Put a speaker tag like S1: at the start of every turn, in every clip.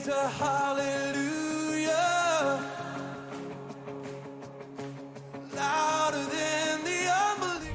S1: raise a hallelujah louder than the unbelief.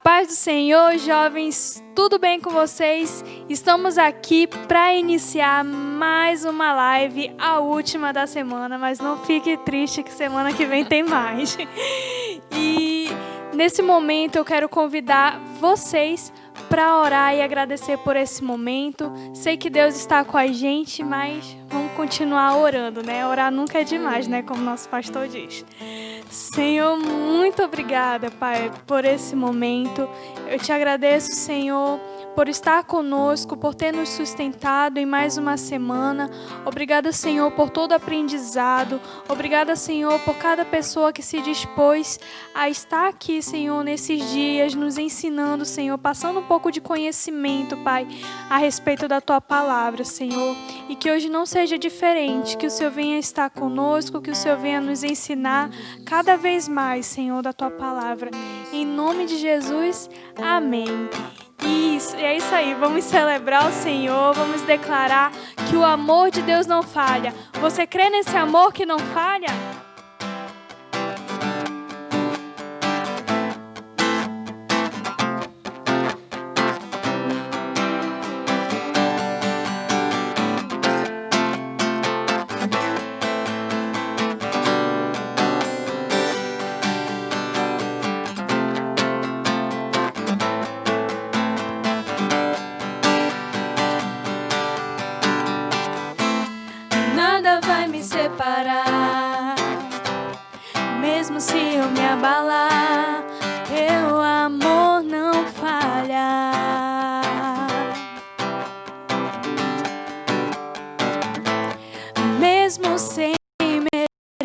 S2: Paz do Senhor, jovens, tudo bem com vocês? Estamos aqui para iniciar mais uma live, a última da semana, mas não fique triste que semana que vem tem mais. E nesse momento eu quero convidar vocês para orar e agradecer por esse momento. Sei que Deus está com a gente, mas vamos continuar orando, né? Orar nunca é demais, né? Como nosso pastor diz. Senhor, muito obrigada, Pai, por esse momento. Eu te agradeço, Senhor, por estar conosco, por ter nos sustentado em mais uma semana. Obrigada, Senhor, por todo aprendizado. Obrigada, Senhor, por cada pessoa que se dispôs a estar aqui, Senhor, nesses dias, nos ensinando, Senhor, passando um pouco de conhecimento, Pai, a respeito da Tua palavra, Senhor. E que hoje não seja diferente, que o Senhor venha estar conosco, que o Senhor venha nos ensinar cada vez mais, Senhor, da Tua palavra. Em nome de Jesus, amém. Isso, é isso aí, vamos celebrar o Senhor, vamos declarar que o amor de Deus não falha. Você crê nesse amor que não falha? Mesmo se eu me abalar, teu amor não falha. Mesmo sem merecer,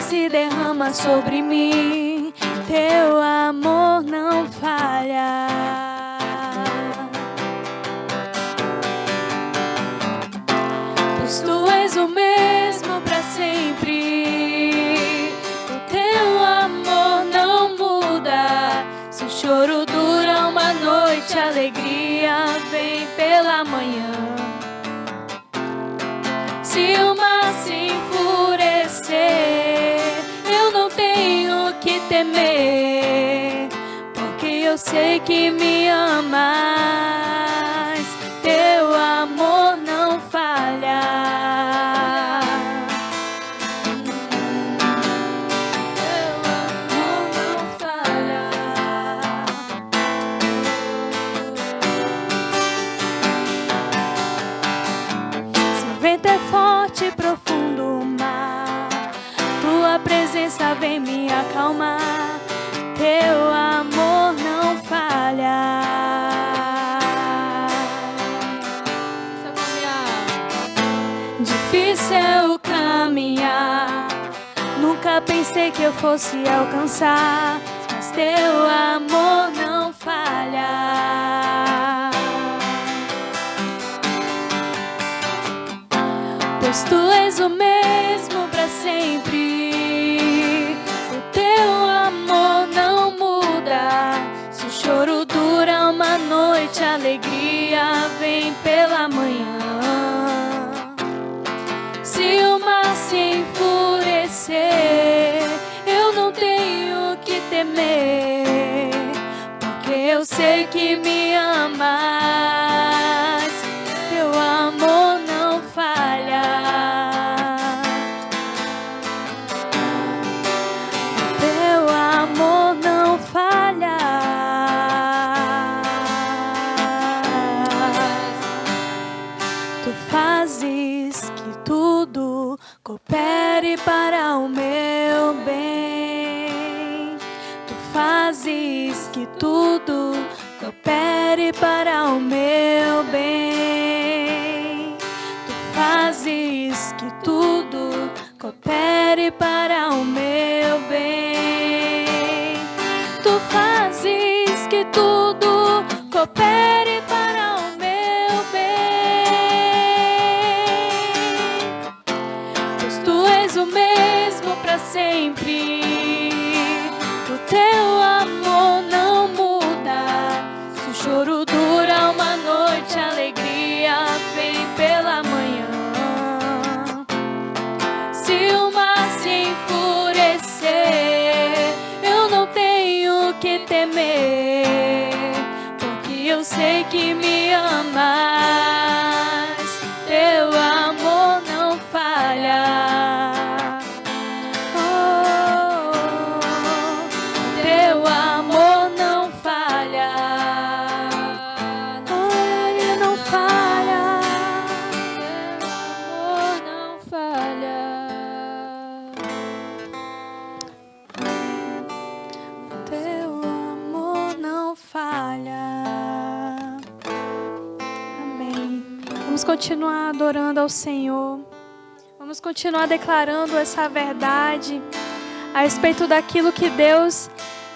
S2: se derrama sobre mim, teu amor não falha. Pois tu és o mesmo para sempre, o teu amor não muda. Se o choro dura uma noite, a alegria vem pela manhã. Se o mar se enfurecer, eu não tenho que temer, porque eu sei que me amas, teu amor não falha. Profundo mar, tua presença vem me acalmar, teu amor não falha. Difícil é o caminhar, nunca pensei que eu fosse alcançar, mas teu amor não falha. pois tu és o mesmo para sempre. O teu amor não muda. Se o choro dura uma noite, a alegria vem pela manhã. Se o mar se enfurecer, eu não tenho que temer, porque eu sei que me amas. Teu amor não falha. Teu amor não falha. Tu fazes que tudo coopere para o meu bem. Tu fazes que tudo coopere para o meu bem. Tu fazes que tudo coopere para o meu bem. Tu fazes que tudo coopere para o meu bem. Pois tu és o mesmo para sempre. O teu amor não muda. Se o choro dura uma noite, a alegria vem pela manhã. Se o mar se enfurecer, eu não tenho que temer, porque eu sei que me amas. Teu amor não falha. Oh, teu amor não falha. Oh, ele não falha. Teu amor não falha. Teu amor não falha. Amém. Vamos continuar adorando ao Senhor. Vamos continuar declarando essa verdade a respeito daquilo que Deus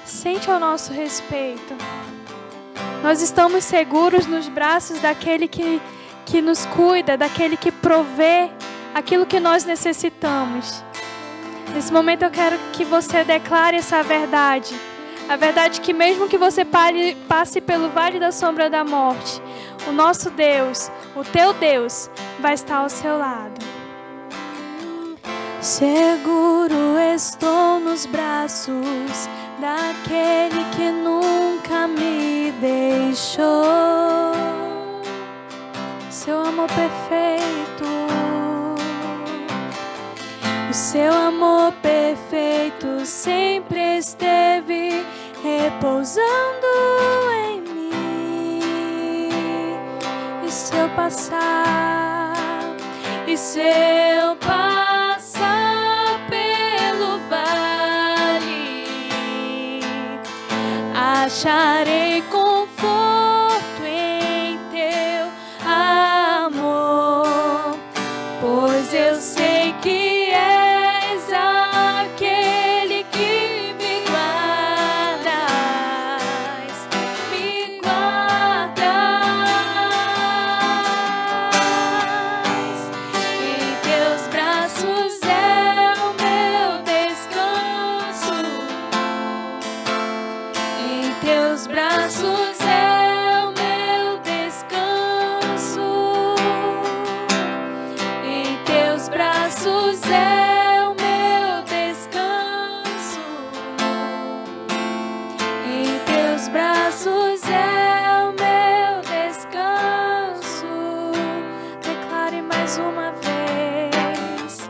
S2: sente ao nosso respeito. Nós estamos seguros nos braços daquele que nos cuida, daquele que provê aquilo que nós necessitamos. Nesse momento eu quero que você declare essa verdade. A verdade que mesmo que você passe pelo vale da sombra da morte, o nosso Deus, o teu Deus, vai estar ao seu lado. Seguro estou nos braços daquele que nunca me deixou. Seu amor perfeito, o seu amor perfeito sempre esteve repousando em mim. E se eu passar, e se eu passar pelo vale, acharei conforto em teu amor, pois eu sei que és aquele que me guardas, me guardas. Em teus braços é o meu descanso. Em teus braços é o meu descanso. Em teus braços é o meu descanso. Em teus braços é o meu descanso. Declare mais uma vez.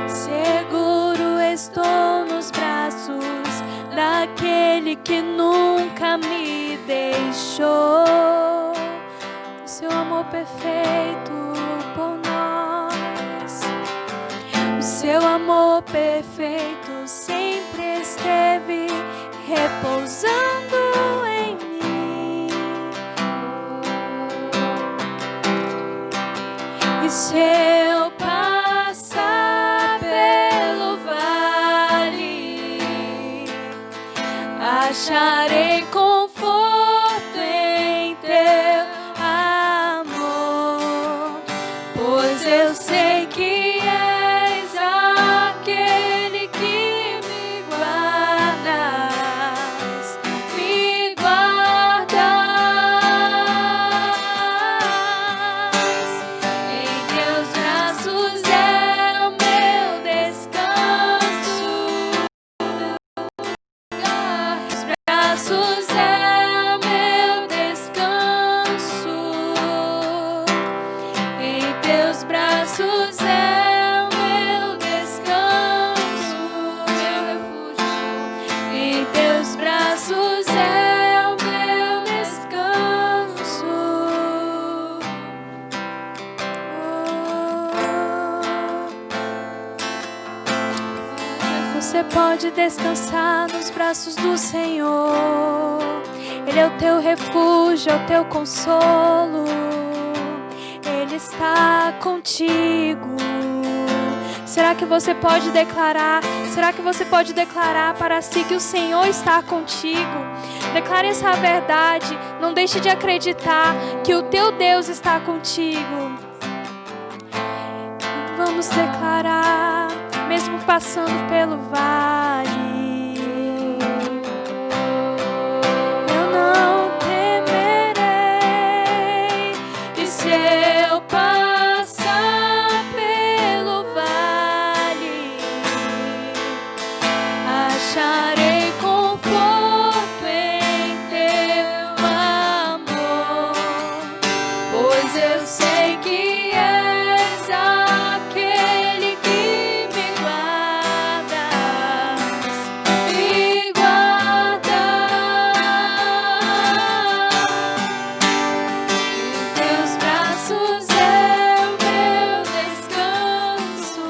S2: Seguro estou nos braços daquele que nunca me deixou. O seu amor perfeito por nós, o seu amor perfeito sempre esteve repousando em mim. E se eu passar pelo vale, acharei conforto em teu amor, pois eu sei que pode descansar nos braços do Senhor. Ele é o teu refúgio, é o teu consolo. Ele está contigo. Será que você pode declarar? Será que você pode declarar para si que o Senhor está contigo? Declare essa verdade. Não deixe de acreditar que o teu Deus está contigo. Vamos declarar, mesmo passando pelo vale. Eu não temerei, e se eu passar pelo vale, acharei conforto em teu amor, pois eu sei que és aquele que me guardas, me guardas. Em teus braços é o meu descanso,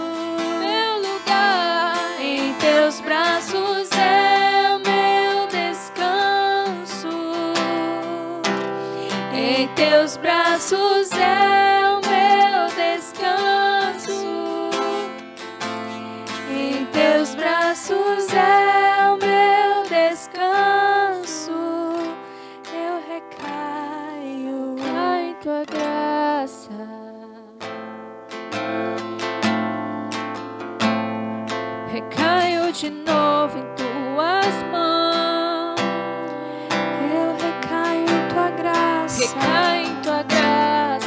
S2: meu lugar. Em teus braços é o meu descanso. Em teus braços é o meu descanso. Em teus braços é o meu descanso. Eu recaio em tua graça. Recaio de novo em tuas mãos. Eu recaio em tua graça. Recaio em tua graça.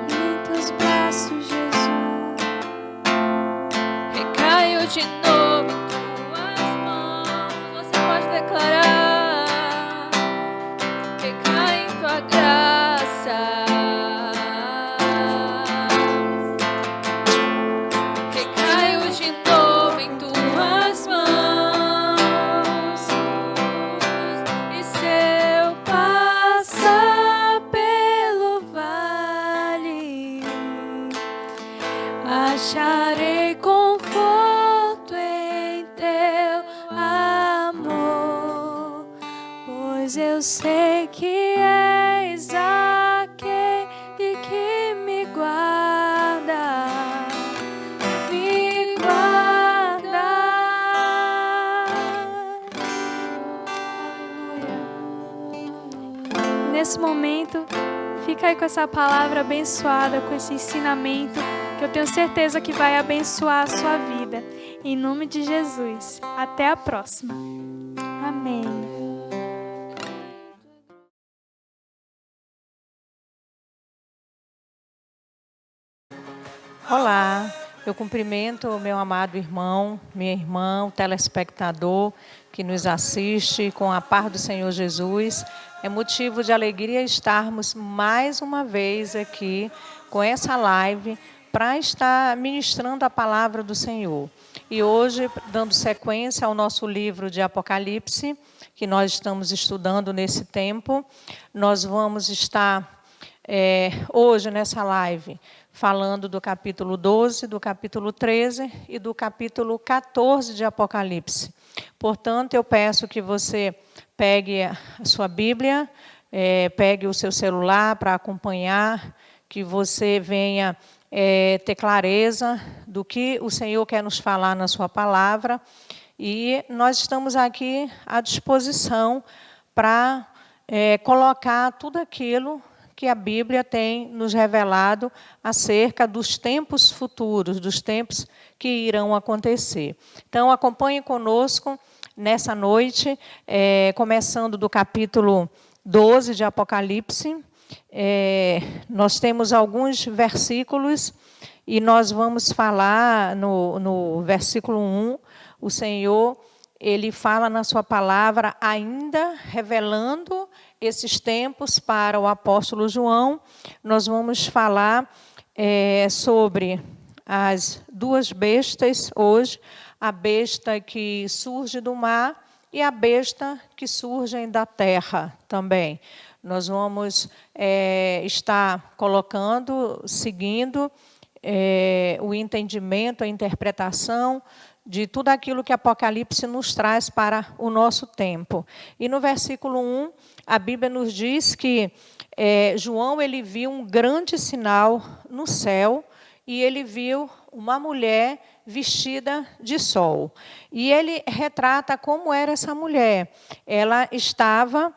S2: Em teus braços, Jesus. Recaio de novo em tuas mãos. Você pode declarar. Recaio em tua graça. Recaio de novo em tuas mãos. E se eu passar pelo vale, acharei conforto em teu amor, pois eu sei que és aquele que me guarda, me guarda. Aleluia. Nesse momento, fica aí com essa palavra abençoada, com esse ensinamento, que eu tenho certeza que vai abençoar a sua vida. Em nome de Jesus. Até a próxima. Amém.
S3: Olá, eu cumprimento o meu amado irmão, minha irmã, o telespectador que nos assiste com a paz do Senhor Jesus. É motivo de alegria estarmos mais uma vez aqui com essa live para estar ministrando a palavra do Senhor. E hoje, dando sequência ao nosso livro de Apocalipse, que nós estamos estudando nesse tempo, nós vamos estar hoje nessa live falando do capítulo 12, do capítulo 13 e do capítulo 14 de Apocalipse. Portanto, eu peço que você pegue a sua Bíblia, pegue o seu celular para acompanhar, que você venha ter clareza do que o Senhor quer nos falar na sua palavra. E nós estamos aqui à disposição para colocar tudo aquilo que a Bíblia tem nos revelado acerca dos tempos futuros, dos tempos que irão acontecer. Então, acompanhe conosco nessa noite, começando do capítulo 12 de Apocalipse. Nós temos alguns versículos e nós vamos falar no versículo 1, o Senhor, Ele fala na sua palavra, ainda revelando esses tempos para o apóstolo João. Nós vamos falar sobre as duas bestas hoje, a besta que surge do mar e a besta que surge da terra também. Nós vamos estar colocando, seguindo o entendimento, a interpretação de tudo aquilo que Apocalipse nos traz para o nosso tempo. E no versículo 1, a Bíblia nos diz que João ele viu um grande sinal no céu, e ele viu uma mulher vestida de sol. E ele retrata como era essa mulher. Ela estava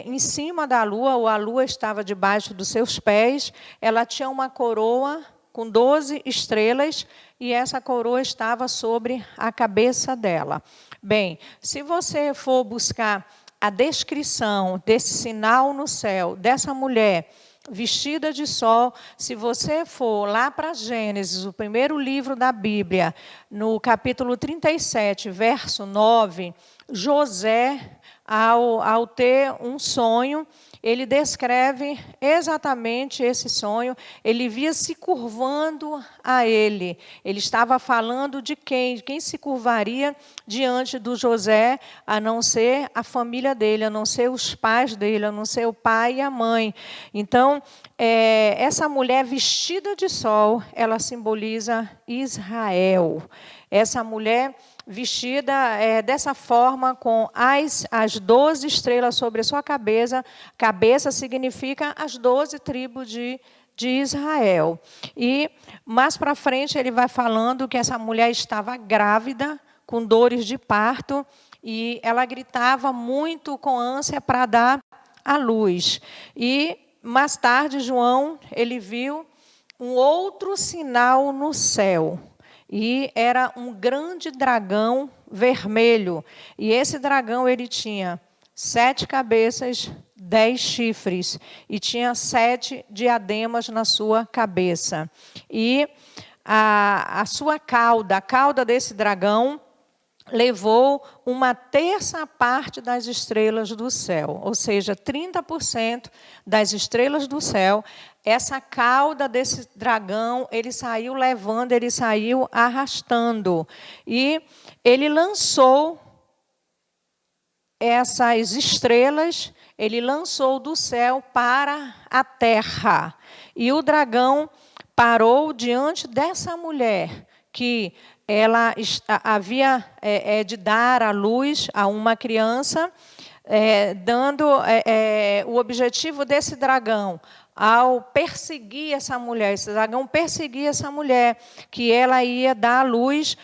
S3: em cima da lua, ou a lua estava debaixo dos seus pés. Ela tinha uma coroa com 12 estrelas, e essa coroa estava sobre a cabeça dela. Bem, se você for buscar a descrição desse sinal no céu, dessa mulher vestida de sol, se você for lá para Gênesis, o primeiro livro da Bíblia, no capítulo 37, verso 9, José, ao ter um sonho, ele descreve exatamente esse sonho. Ele via se curvando a ele. Ele estava falando de quem? De quem se curvaria diante do José, a não ser a família dele, a não ser os pais dele, a não ser o pai e a mãe. Então, essa mulher vestida de sol, ela simboliza Israel. Essa mulher vestida dessa forma, com as 12 estrelas sobre a sua cabeça. Cabeça significa as 12 tribos de Israel. E mais para frente ele vai falando que essa mulher estava grávida, com dores de parto, e ela gritava muito com ânsia para dar à luz. E mais tarde João ele viu um outro sinal no céu. E era um grande dragão vermelho. E esse dragão ele tinha 7 cabeças, 10 chifres. E tinha 7 diademas na sua cabeça. E a sua cauda, a cauda desse dragão, levou 1/3 parte das estrelas do céu. Ou seja, 30% das estrelas do céu. Essa cauda desse dragão, ele saiu levando, ele saiu arrastando. E ele lançou essas estrelas, ele lançou do céu para a terra. E o dragão parou diante dessa mulher, que ela havia de dar à luz a uma criança, dando o objetivo desse dragão, ao perseguir essa mulher, esse dragão perseguia essa mulher, que ela ia dar à luz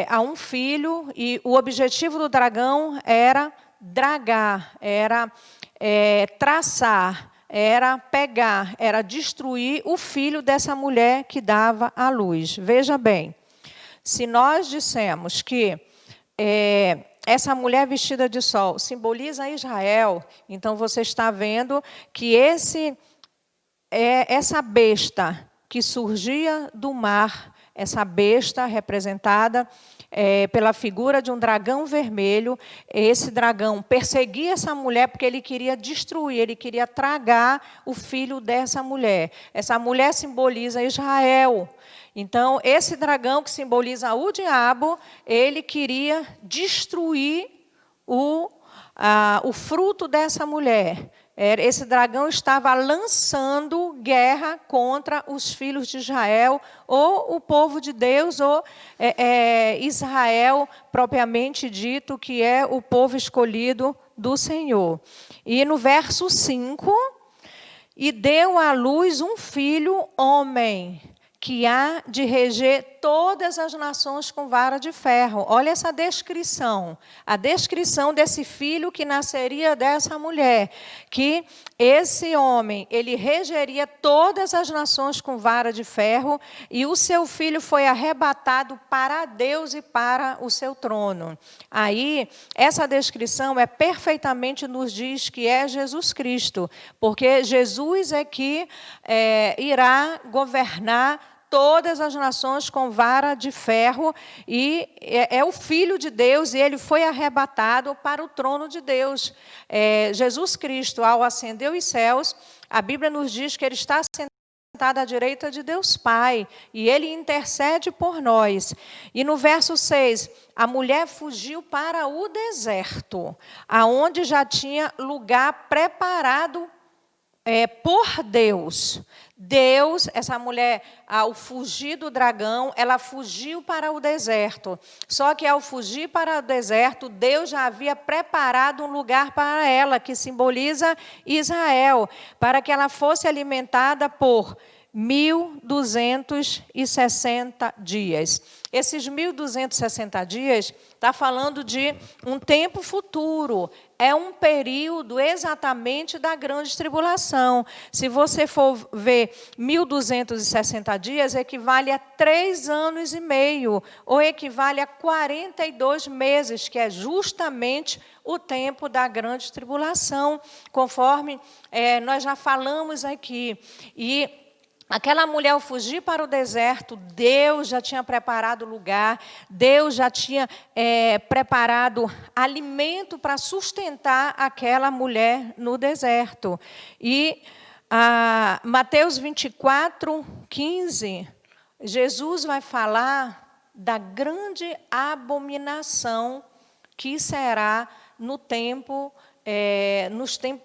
S3: a um filho, e o objetivo do dragão era dragar, era traçar, era pegar, era destruir o filho dessa mulher que dava à luz. Veja bem, se nós dissemos que essa mulher vestida de sol simboliza Israel, então você está vendo que essa besta que surgia do mar, essa besta representada pela figura de um dragão vermelho, esse dragão perseguia essa mulher porque ele queria destruir, ele queria tragar o filho dessa mulher. Essa mulher simboliza Israel. Então, esse dragão que simboliza o diabo, ele queria destruir o fruto dessa mulher. Esse dragão estava lançando guerra contra os filhos de Israel, ou o povo de Deus, ou Israel, propriamente dito, que é o povo escolhido do Senhor. E no verso 5, e deu à luz um filho homem, que há de reger todas as nações com vara de ferro. Olha essa descrição. A descrição desse filho que nasceria dessa mulher. Que esse homem, ele regeria todas as nações com vara de ferro, e o seu filho foi arrebatado para Deus e para o seu trono. Aí, essa descrição perfeitamente nos diz que é Jesus Cristo, porque Jesus é que irá governar todas as nações com vara de ferro, e é o Filho de Deus, e ele foi arrebatado para o trono de Deus. Jesus Cristo, ao ascender os céus, a Bíblia nos diz que ele está sentado à direita de Deus Pai, e ele intercede por nós. E no verso 6, a mulher fugiu para o deserto, aonde já tinha lugar preparado por Deus. Deus, essa mulher, ao fugir do dragão, ela fugiu para o deserto. Só que ao fugir para o deserto, Deus já havia preparado um lugar para ela, que simboliza Israel, para que ela fosse alimentada por 1.260 dias. Esses 1.260 dias está falando de um tempo futuro. É um período exatamente da grande tribulação. Se você for ver 1.260 dias, equivale a 3 anos e meio, ou equivale a 42 meses, que é justamente o tempo da grande tribulação, conforme nós já falamos aqui. E aquela mulher, ao fugir para o deserto, Deus já tinha preparado lugar, Deus já tinha preparado alimento para sustentar aquela mulher no deserto. E Mateus 24, 15, Jesus vai falar da grande abominação que será no tempo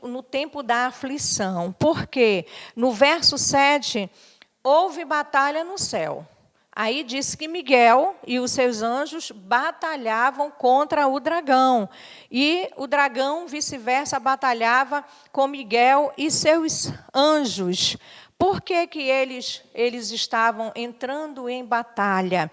S3: no tempo da aflição. Por quê? No verso 7, houve batalha no céu. Aí diz que Miguel e os seus anjos batalhavam contra o dragão. E o dragão, vice-versa, batalhava com Miguel e seus anjos. Por que eles estavam entrando em batalha?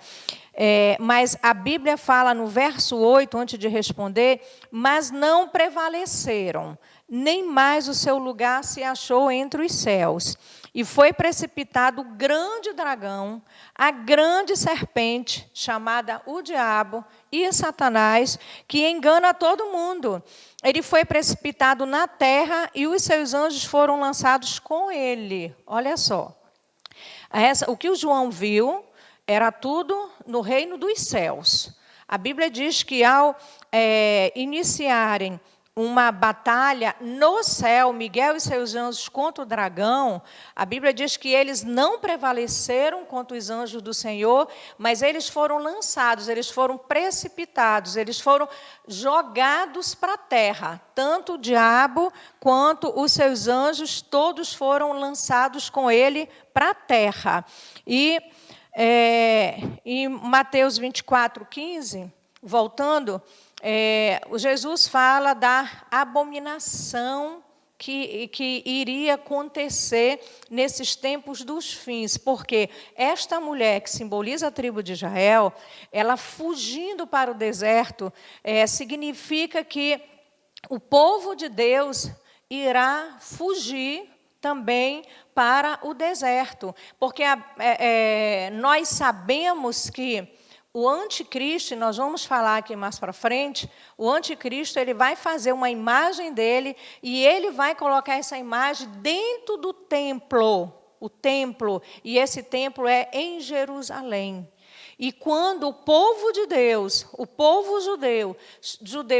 S3: Mas a Bíblia fala no verso 8, antes de responder, mas não prevaleceram, nem mais o seu lugar se achou entre os céus. E foi precipitado o grande dragão, a grande serpente, chamada o diabo e Satanás, que engana todo mundo. Ele foi precipitado na terra e os seus anjos foram lançados com ele. Olha só. O que o João viu era tudo no reino dos céus. A Bíblia diz que ao iniciarem uma batalha no céu, Miguel e seus anjos contra o dragão, a Bíblia diz que eles não prevaleceram contra os anjos do Senhor, mas eles foram lançados, eles foram precipitados, eles foram jogados para a terra. Tanto o diabo quanto os seus anjos, todos foram lançados com ele para a terra. E em Mateus 24, 15, voltando, Jesus fala da abominação que iria acontecer nesses tempos dos fins, porque esta mulher que simboliza a tribo de Israel, ela fugindo para o deserto, significa que o povo de Deus irá fugir também para o deserto, porque nós sabemos que o anticristo, e nós vamos falar aqui mais para frente, o anticristo ele vai fazer uma imagem dele e ele vai colocar essa imagem dentro do templo, o templo, e esse templo é em Jerusalém. E quando o povo de Deus, o povo judeu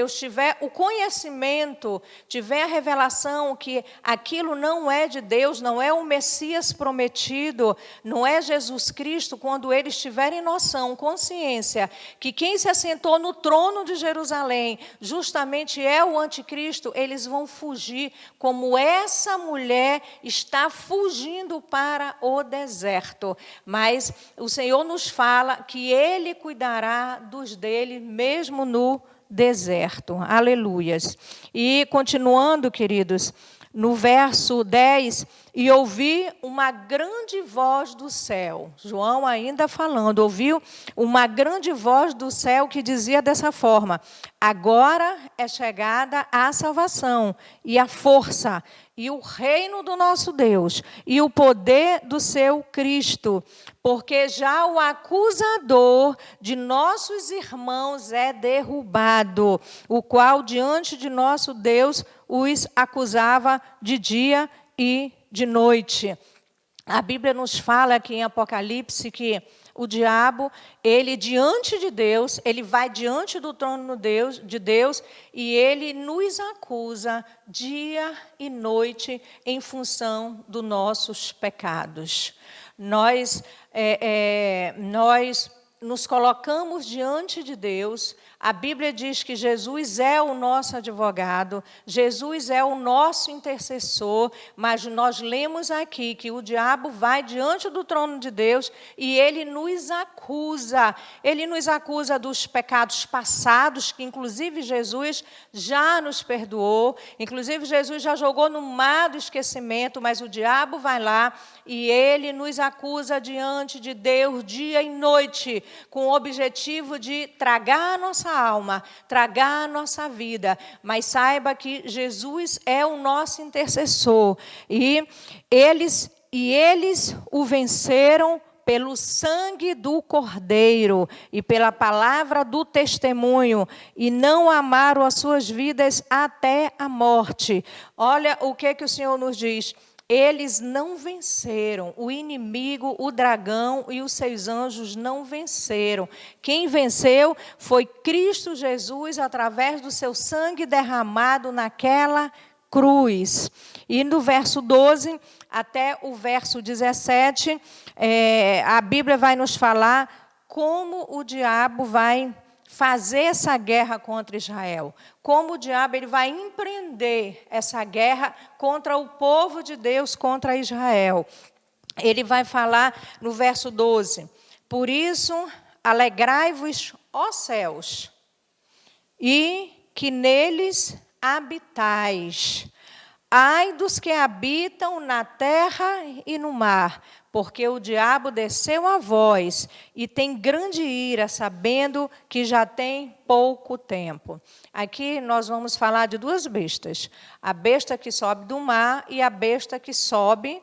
S3: tiver o conhecimento, tiver a revelação que aquilo não é de Deus, não é o Messias prometido, não é Jesus Cristo, quando eles tiverem noção, consciência, que quem se assentou no trono de Jerusalém justamente é o anticristo, eles vão fugir, como essa mulher está fugindo para o deserto. Mas o Senhor nos fala que Ele cuidará dos dele, mesmo no deserto. Aleluias. E continuando, queridos, no verso 10, e ouvi uma grande voz do céu. João ainda falando, ouviu uma grande voz do céu que dizia dessa forma: agora é chegada a salvação e a força e o reino do nosso Deus e o poder do seu Cristo, porque já o acusador de nossos irmãos é derrubado, o qual diante de nosso Deus os acusava de dia e de noite. A Bíblia nos fala aqui em Apocalipse que o diabo, ele diante de Deus, ele vai diante do trono de Deus e ele nos acusa dia e noite em função dos nossos pecados. Nós nos colocamos diante de Deus. A Bíblia diz que Jesus é o nosso advogado, Jesus é o nosso intercessor, mas nós lemos aqui que o diabo vai diante do trono de Deus e ele nos acusa. Ele nos acusa dos pecados passados, que inclusive Jesus já nos perdoou, inclusive Jesus já jogou no mar do esquecimento, mas o diabo vai lá e ele nos acusa diante de Deus dia e noite, com o objetivo de tragar a nossa alma, tragar a nossa vida. Mas saiba que Jesus é o nosso intercessor. E eles o venceram pelo sangue do Cordeiro e pela palavra do testemunho, e não amaram as suas vidas até a morte. Olha o que o Senhor nos diz. Eles não venceram, o inimigo, o dragão e os seus anjos não venceram. Quem venceu foi Cristo Jesus, através do seu sangue derramado naquela cruz. E no verso 12 até o verso 17, a Bíblia vai nos falar como o diabo vai fazer essa guerra contra Israel. Como o diabo ele vai empreender essa guerra contra o povo de Deus, contra Israel. Ele vai falar no verso 12: por isso, alegrai-vos, ó céus, e que neles habitais. Ai dos que habitam na terra e no mar, porque o diabo desceu a vós e tem grande ira, sabendo que já tem pouco tempo. Aqui nós vamos falar de duas bestas. A besta que sobe do mar e a besta que sobe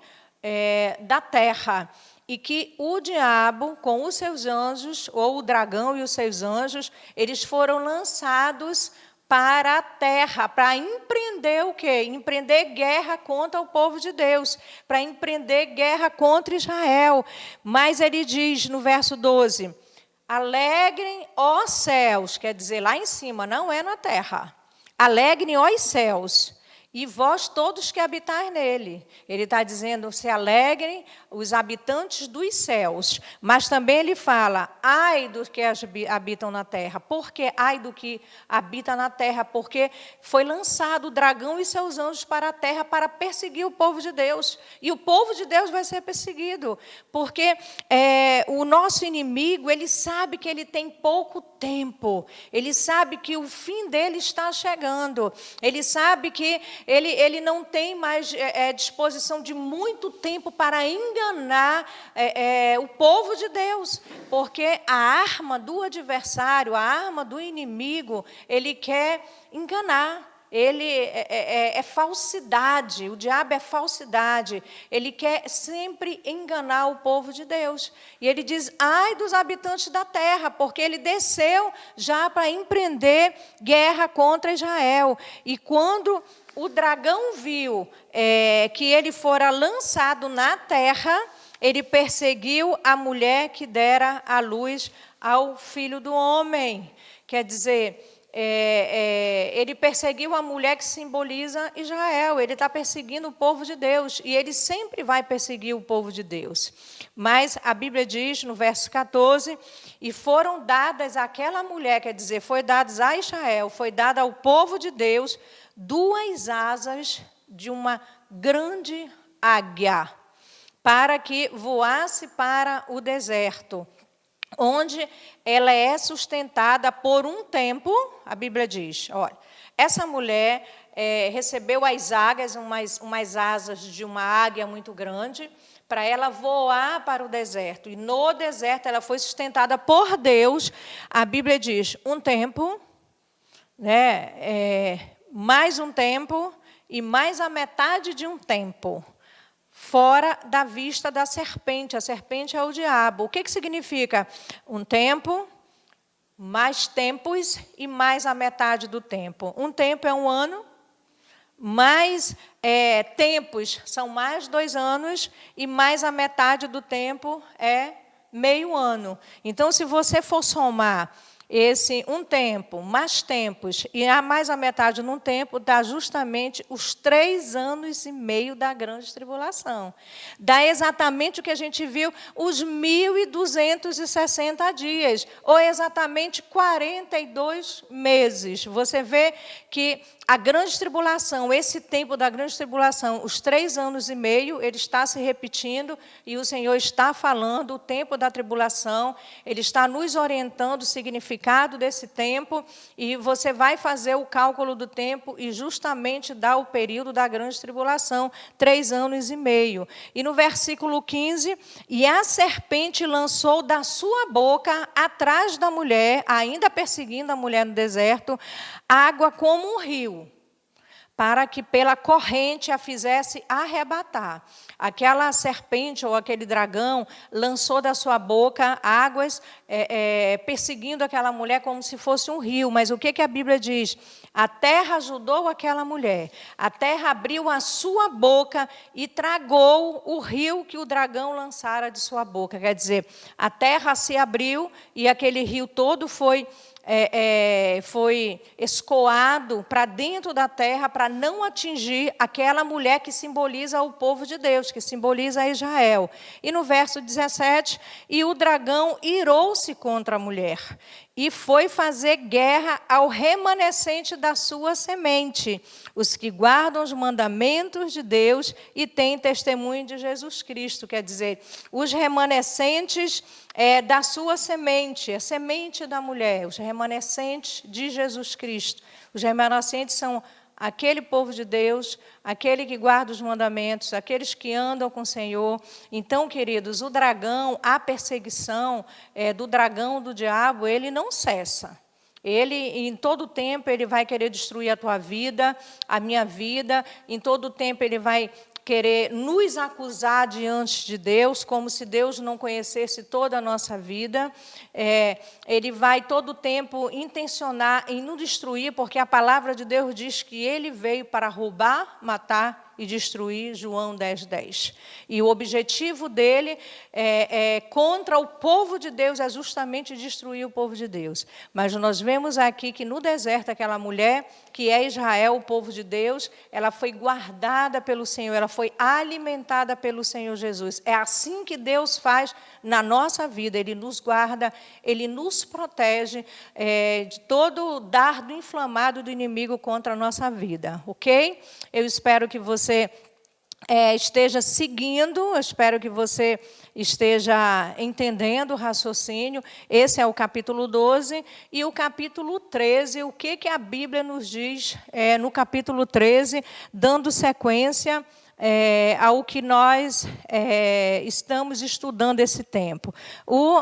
S3: da terra. E que o diabo, com os seus anjos, ou o dragão e os seus anjos, eles foram lançados para a terra, para empreender o quê? Empreender guerra contra o povo de Deus, para empreender guerra contra Israel. Mas ele diz no verso 12, alegrem, ó céus, quer dizer, lá em cima, não é na terra. Alegrem, ó céus, e vós todos que habitais nele. Ele está dizendo, se alegrem os habitantes dos céus. Mas também ele fala, ai dos que habitam na terra. Por que ai do que habita na terra? Porque foi lançado o dragão e seus anjos para a terra para perseguir o povo de Deus. E o povo de Deus vai ser perseguido. Porque o nosso inimigo, ele sabe que ele tem pouco tempo. Ele sabe que o fim dele está chegando. Ele sabe que ele não tem mais disposição de muito tempo para enganar o povo de Deus, porque a arma do adversário, a arma do inimigo, ele quer enganar. Ele é falsidade, o diabo é falsidade. Ele quer sempre enganar o povo de Deus. E ele diz, ai dos habitantes da terra, porque ele desceu já para empreender guerra contra Israel. E quando o dragão viu que ele fora lançado na terra, ele perseguiu a mulher que dera à luz ao filho do homem. Quer dizer, ele perseguiu a mulher que simboliza Israel. Ele está perseguindo o povo de Deus. E ele sempre vai perseguir o povo de Deus. Mas a Bíblia diz, no verso 14, e foram dadas àquela mulher, quer dizer, foi dadas a Israel, foi dada ao povo de Deus, 2 asas de uma grande águia, para que voasse para o deserto, onde ela é sustentada por um tempo. A Bíblia diz, olha, essa mulher recebeu as águias, umas asas de uma águia muito grande, para ela voar para o deserto. E no deserto ela foi sustentada por Deus. A Bíblia diz, um tempo, mais um tempo e mais a metade de um tempo, fora da vista da serpente. A serpente é o diabo. O que significa? Um tempo, mais tempos e mais a metade do tempo. Um tempo é um ano, mais tempos são mais 2 anos e mais a metade do tempo é meio ano. Então, se você for somar esse um tempo, mais tempos, e mais a metade num tempo, dá justamente os 3 anos e meio da grande tribulação. Dá exatamente o que a gente viu, os 1.260 dias, ou exatamente 42 meses. Você vê que a grande tribulação, esse tempo da grande tribulação, os 3 anos e meio, ele está se repetindo, e o Senhor está falando o tempo da tribulação, ele está nos orientando o significado desse tempo, e você vai fazer o cálculo do tempo e justamente dar o período da grande tribulação, 3 anos e meio. E no versículo 15, e a serpente lançou da sua boca, atrás da mulher, ainda perseguindo a mulher no deserto, água como um rio, para que pela corrente a fizesse arrebatar. Aquela serpente ou aquele dragão lançou da sua boca águas, perseguindo aquela mulher como se fosse um rio. Mas o que a Bíblia diz? A terra ajudou aquela mulher. A terra abriu a sua boca e tragou o rio que o dragão lançara de sua boca. Quer dizer, a terra se abriu e aquele rio todo foi escoado para dentro da terra para não atingir aquela mulher que simboliza o povo de Deus, que simboliza Israel. E no verso 17, e o dragão irou-se contra a mulher e foi fazer guerra ao remanescente da sua semente, os que guardam os mandamentos de Deus e têm testemunho de Jesus Cristo. Quer dizer, os remanescentes da sua semente, a semente da mulher, os remanescentes de Jesus Cristo. Os remanescentes são aquele povo de Deus, aquele que guarda os mandamentos, aqueles que andam com o Senhor. Então, queridos, o dragão, a perseguição do dragão, do diabo, ele não cessa. Ele, em todo tempo, ele vai querer destruir a tua vida, a minha vida. Em todo tempo, ele vai querer nos acusar diante de Deus, como se Deus não conhecesse toda a nossa vida. Ele vai todo o tempo intencionar em nos destruir, porque a palavra de Deus diz que ele veio para roubar, matar e destruir, João 10:10. E o objetivo dele contra o povo de Deus é justamente destruir o povo de Deus. Mas nós vemos aqui que no deserto aquela mulher, que é Israel, o povo de Deus, ela foi guardada pelo Senhor, ela foi alimentada pelo Senhor Jesus. É assim que Deus faz na nossa vida, Ele nos guarda, Ele nos protege de todo o dardo inflamado do inimigo contra a nossa vida, ok? Eu espero que você esteja seguindo, eu espero que você esteja entendendo o raciocínio. Esse é o capítulo 12. E o capítulo 13, o que a Bíblia nos diz no capítulo 13, dando sequência ao que nós estamos estudando esse tempo. O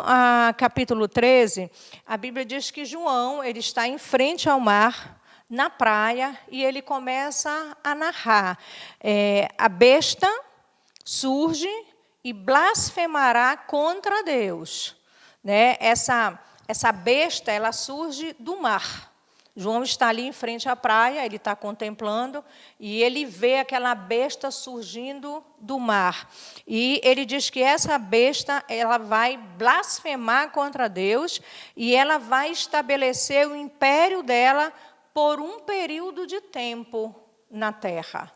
S3: capítulo 13, a Bíblia diz que João ele está em frente ao mar, na praia, e ele começa a narrar. A besta surge e blasfemará contra Deus. Né? Essa besta ela surge do mar. João está ali em frente à praia, ele está contemplando, e ele vê aquela besta surgindo do mar. E ele diz que essa besta ela vai blasfemar contra Deus, e ela vai estabelecer o império dela por um período de tempo na terra.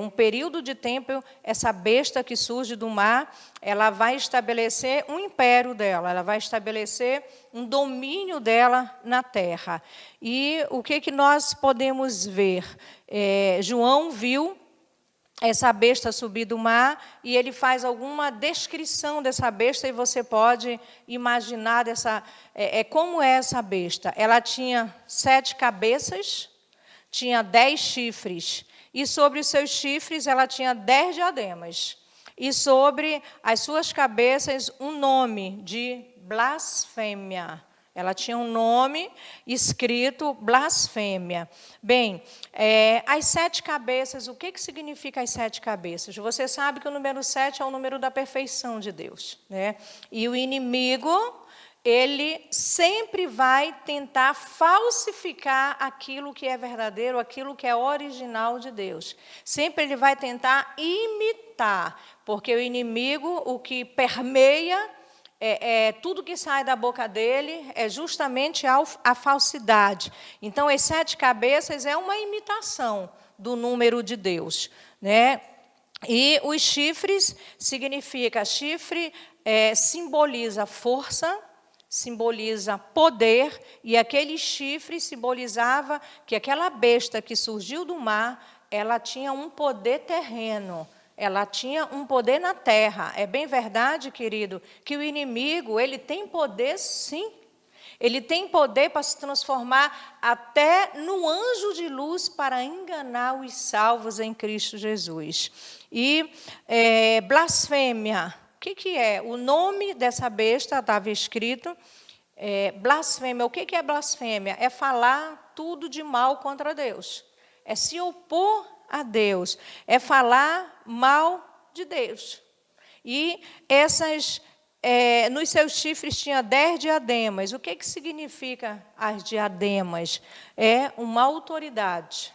S3: Um período de tempo, essa besta que surge do mar, ela vai estabelecer um império dela, ela vai estabelecer um domínio dela na terra. E o que nós podemos ver? João viu essa besta subir do mar, e ele faz alguma descrição dessa besta, e você pode imaginar como é essa besta. Ela tinha 7 cabeças, tinha 10 chifres, e sobre os seus chifres ela tinha 10 diademas, e sobre as suas cabeças um nome de blasfêmia. Ela tinha um nome escrito blasfêmia. Bem, as 7 cabeças, o que significa as 7 cabeças? Você sabe que o número 7 é o número da perfeição de Deus, né? E o inimigo, ele sempre vai tentar falsificar aquilo que é verdadeiro, aquilo que é original de Deus. Sempre ele vai tentar imitar, porque o inimigo, o que permeia tudo que sai da boca dele é justamente a falsidade. Então, as 7 cabeças é uma imitação do número de Deus, né? E os chifres chifre simboliza força, simboliza poder, e aquele chifre simbolizava que aquela besta que surgiu do mar, ela tinha um poder terreno, ela tinha um poder na terra. É bem verdade, querido, que o inimigo, ele tem poder, sim. Ele tem poder para se transformar até no anjo de luz para enganar os salvos em Cristo Jesus. E blasfêmia, o que é? O nome dessa besta estava escrito, blasfêmia. O que é blasfêmia? É falar tudo de mal contra Deus. É se opor a Deus. É falar mal de Deus. E nos seus chifres tinha 10 diademas. O que significa as diademas? É uma autoridade.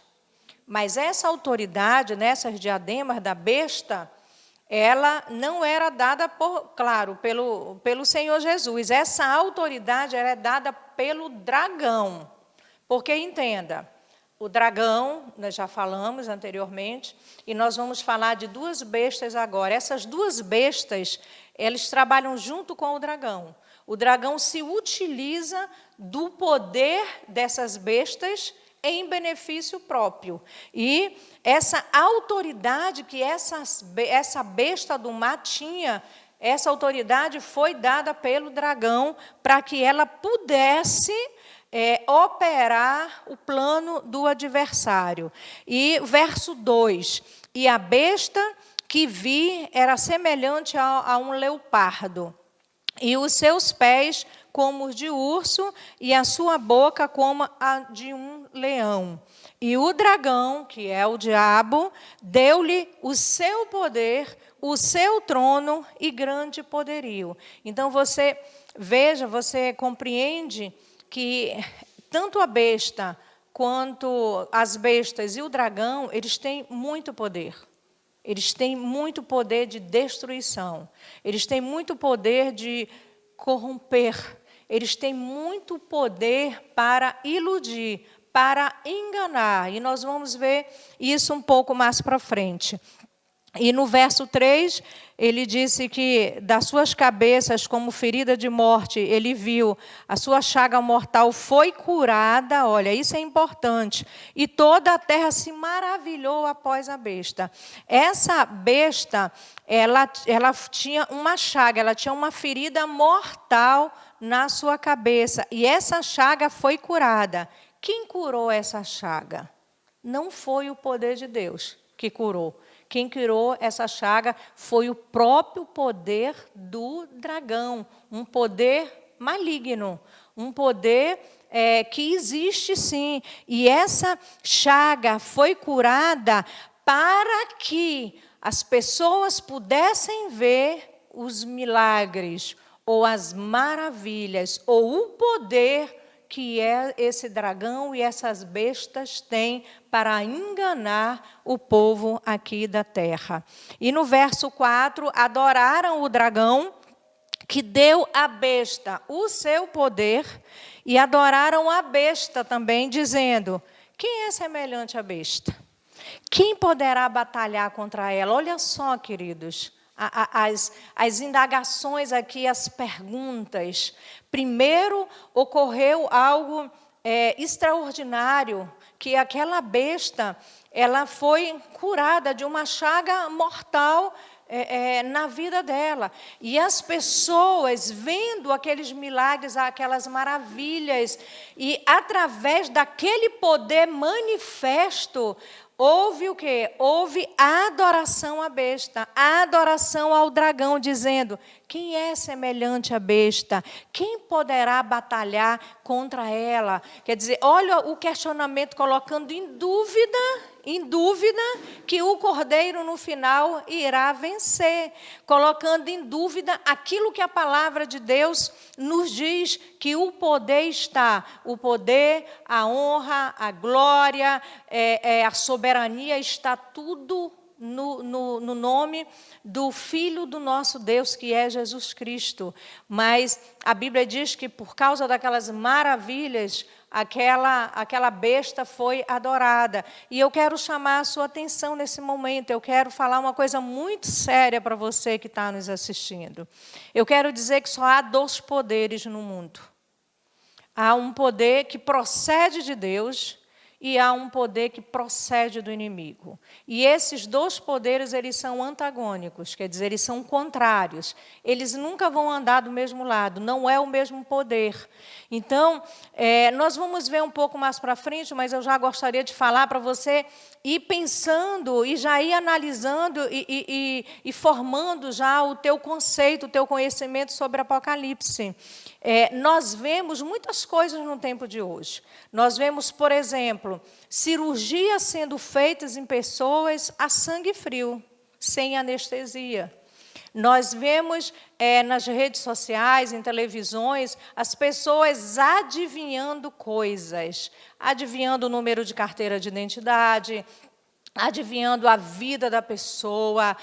S3: Mas essa autoridade, nessas diademas da besta, ela não era dada, pelo Senhor Jesus. Essa autoridade era dada pelo dragão. Porque, entenda, o dragão, nós já falamos anteriormente, e nós vamos falar de 2 bestas agora. Essas 2 bestas, eles trabalham junto com o dragão. O dragão se utiliza do poder dessas bestas em benefício próprio. E essa autoridade que essa besta do mar tinha, essa autoridade foi dada pelo dragão para que ela pudesse operar o plano do adversário. E verso 2, e a besta que vi era semelhante a um leopardo, e os seus pés como os de urso, e a sua boca como a de um leão. E o dragão, que é o diabo, deu-lhe o seu poder, o seu trono e grande poderio. Então, você compreende que tanto a besta quanto as bestas e o dragão, eles têm muito poder. Eles têm muito poder de destruição. Eles têm muito poder de corromper. Eles têm muito poder para iludir, para enganar. E nós vamos ver isso um pouco mais para frente. E no verso 3, ele disse que das suas cabeças, como ferida de morte, ele viu, a sua chaga mortal foi curada. Olha, isso é importante. E toda a terra se maravilhou após a besta. Essa besta, ela tinha uma chaga, ela tinha uma ferida mortal na sua cabeça. E essa chaga foi curada. Quem curou essa chaga? Não foi o poder de Deus que curou. Quem curou essa chaga foi o próprio poder do dragão, um poder maligno, um poder que existe sim. E essa chaga foi curada para que as pessoas pudessem ver os milagres, ou as maravilhas, ou o poder que esse dragão e essas bestas têm para enganar o povo aqui da terra. E no verso 4, adoraram o dragão, que deu à besta o seu poder, e adoraram a besta também, dizendo: quem é semelhante à besta? Quem poderá batalhar contra ela? Olha só, queridos, as indagações aqui, as perguntas. Primeiro, ocorreu algo extraordinário, que aquela besta, ela foi curada de uma chaga mortal na vida dela. E as pessoas, vendo aqueles milagres, aquelas maravilhas, e através daquele poder manifesto, houve o quê? Houve a adoração à besta, a adoração ao dragão, dizendo: quem é semelhante à besta? Quem poderá batalhar contra ela? Quer dizer, olha o questionamento colocando em dúvida que o cordeiro no final irá vencer, colocando em dúvida aquilo que a palavra de Deus nos diz, que o poder está, o poder, a honra, a glória, a soberania, está tudo no nome do Filho do nosso Deus, que é Jesus Cristo. Mas a Bíblia diz que por causa daquelas maravilhas, aquela besta foi adorada. E eu quero chamar a sua atenção nesse momento. Eu quero falar uma coisa muito séria para você que está nos assistindo. Eu quero dizer que só há 2 poderes no mundo. Há um poder que procede de Deus e há um poder que procede do inimigo. E esses 2 poderes, eles são antagônicos, quer dizer, eles são contrários. Eles nunca vão andar do mesmo lado, não é o mesmo poder. Então, nós vamos ver um pouco mais para frente, mas eu já gostaria de falar para você ir pensando e já ir analisando e formando já o teu conceito, o teu conhecimento sobre Apocalipse. Nós vemos muitas coisas no tempo de hoje. Nós vemos, por exemplo, cirurgias sendo feitas em pessoas a sangue frio, sem anestesia. Nós vemos nas redes sociais, em televisões, as pessoas adivinhando coisas, adivinhando o número de carteira de identidade, adivinhando a vida da pessoa,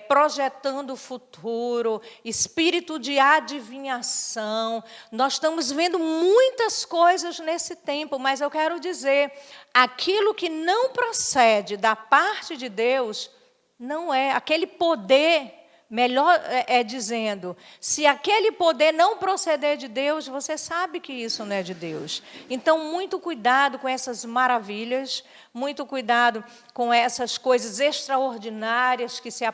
S3: projetando o futuro, espírito de adivinhação. Nós estamos vendo muitas coisas nesse tempo, mas eu quero dizer, aquilo que não procede da parte de Deus, não é aquele poder. Melhor dizendo, se aquele poder não proceder de Deus, você sabe que isso não é de Deus. Então, muito cuidado com essas maravilhas, muito cuidado com essas coisas extraordinárias que se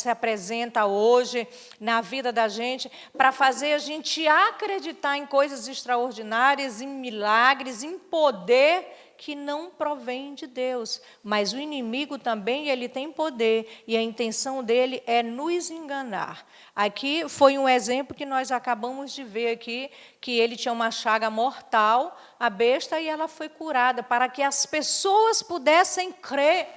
S3: apresenta hoje na vida da gente, para fazer a gente acreditar em coisas extraordinárias, em milagres, em poder que não provém de Deus. Mas o inimigo também, ele tem poder, e a intenção dele é nos enganar. Aqui foi um exemplo que nós acabamos de ver aqui, que ele tinha uma chaga mortal, a besta, e ela foi curada, para que as pessoas pudessem crer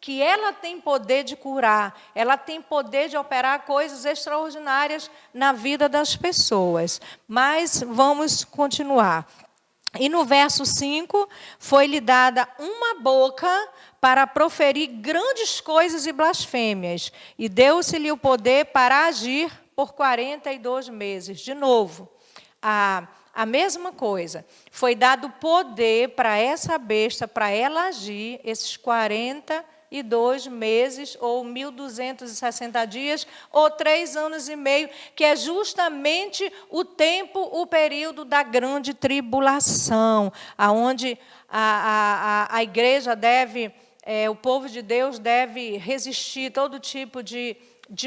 S3: que ela tem poder de curar, ela tem poder de operar coisas extraordinárias na vida das pessoas. Mas vamos continuar. E no verso 5, foi-lhe dada uma boca para proferir grandes coisas e blasfêmias, e deu-se-lhe o poder para agir por 42 meses. De novo, a mesma coisa. Foi dado poder para essa besta, para ela agir, esses 42 meses, ou 1.260 dias, ou 3 anos e meio, que é justamente o tempo, o período da grande tribulação, aonde a igreja deve, o povo de Deus deve resistir todo tipo de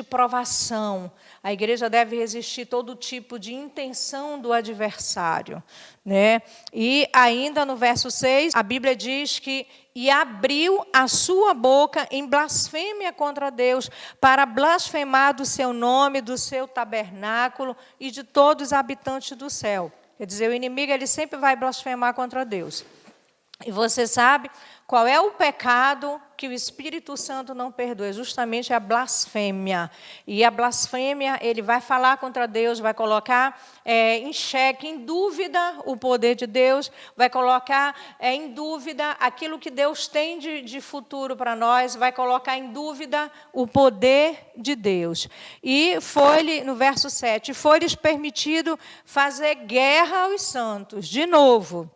S3: provação. A igreja deve resistir todo tipo de intenção do adversário, né? E ainda no verso 6, a Bíblia diz que e abriu a sua boca em blasfêmia contra Deus, para blasfemar do seu nome, do seu tabernáculo e de todos os habitantes do céu. Quer dizer, o inimigo, ele sempre vai blasfemar contra Deus. E você sabe qual é o pecado que o Espírito Santo não perdoa? Justamente a blasfêmia. E a blasfêmia, ele vai falar contra Deus, vai colocar em xeque, em dúvida, o poder de Deus, vai colocar em dúvida aquilo que Deus tem de futuro para nós, vai colocar em dúvida o poder de Deus. E foi-lhe, no verso 7, foi-lhes permitido fazer guerra aos santos. De novo.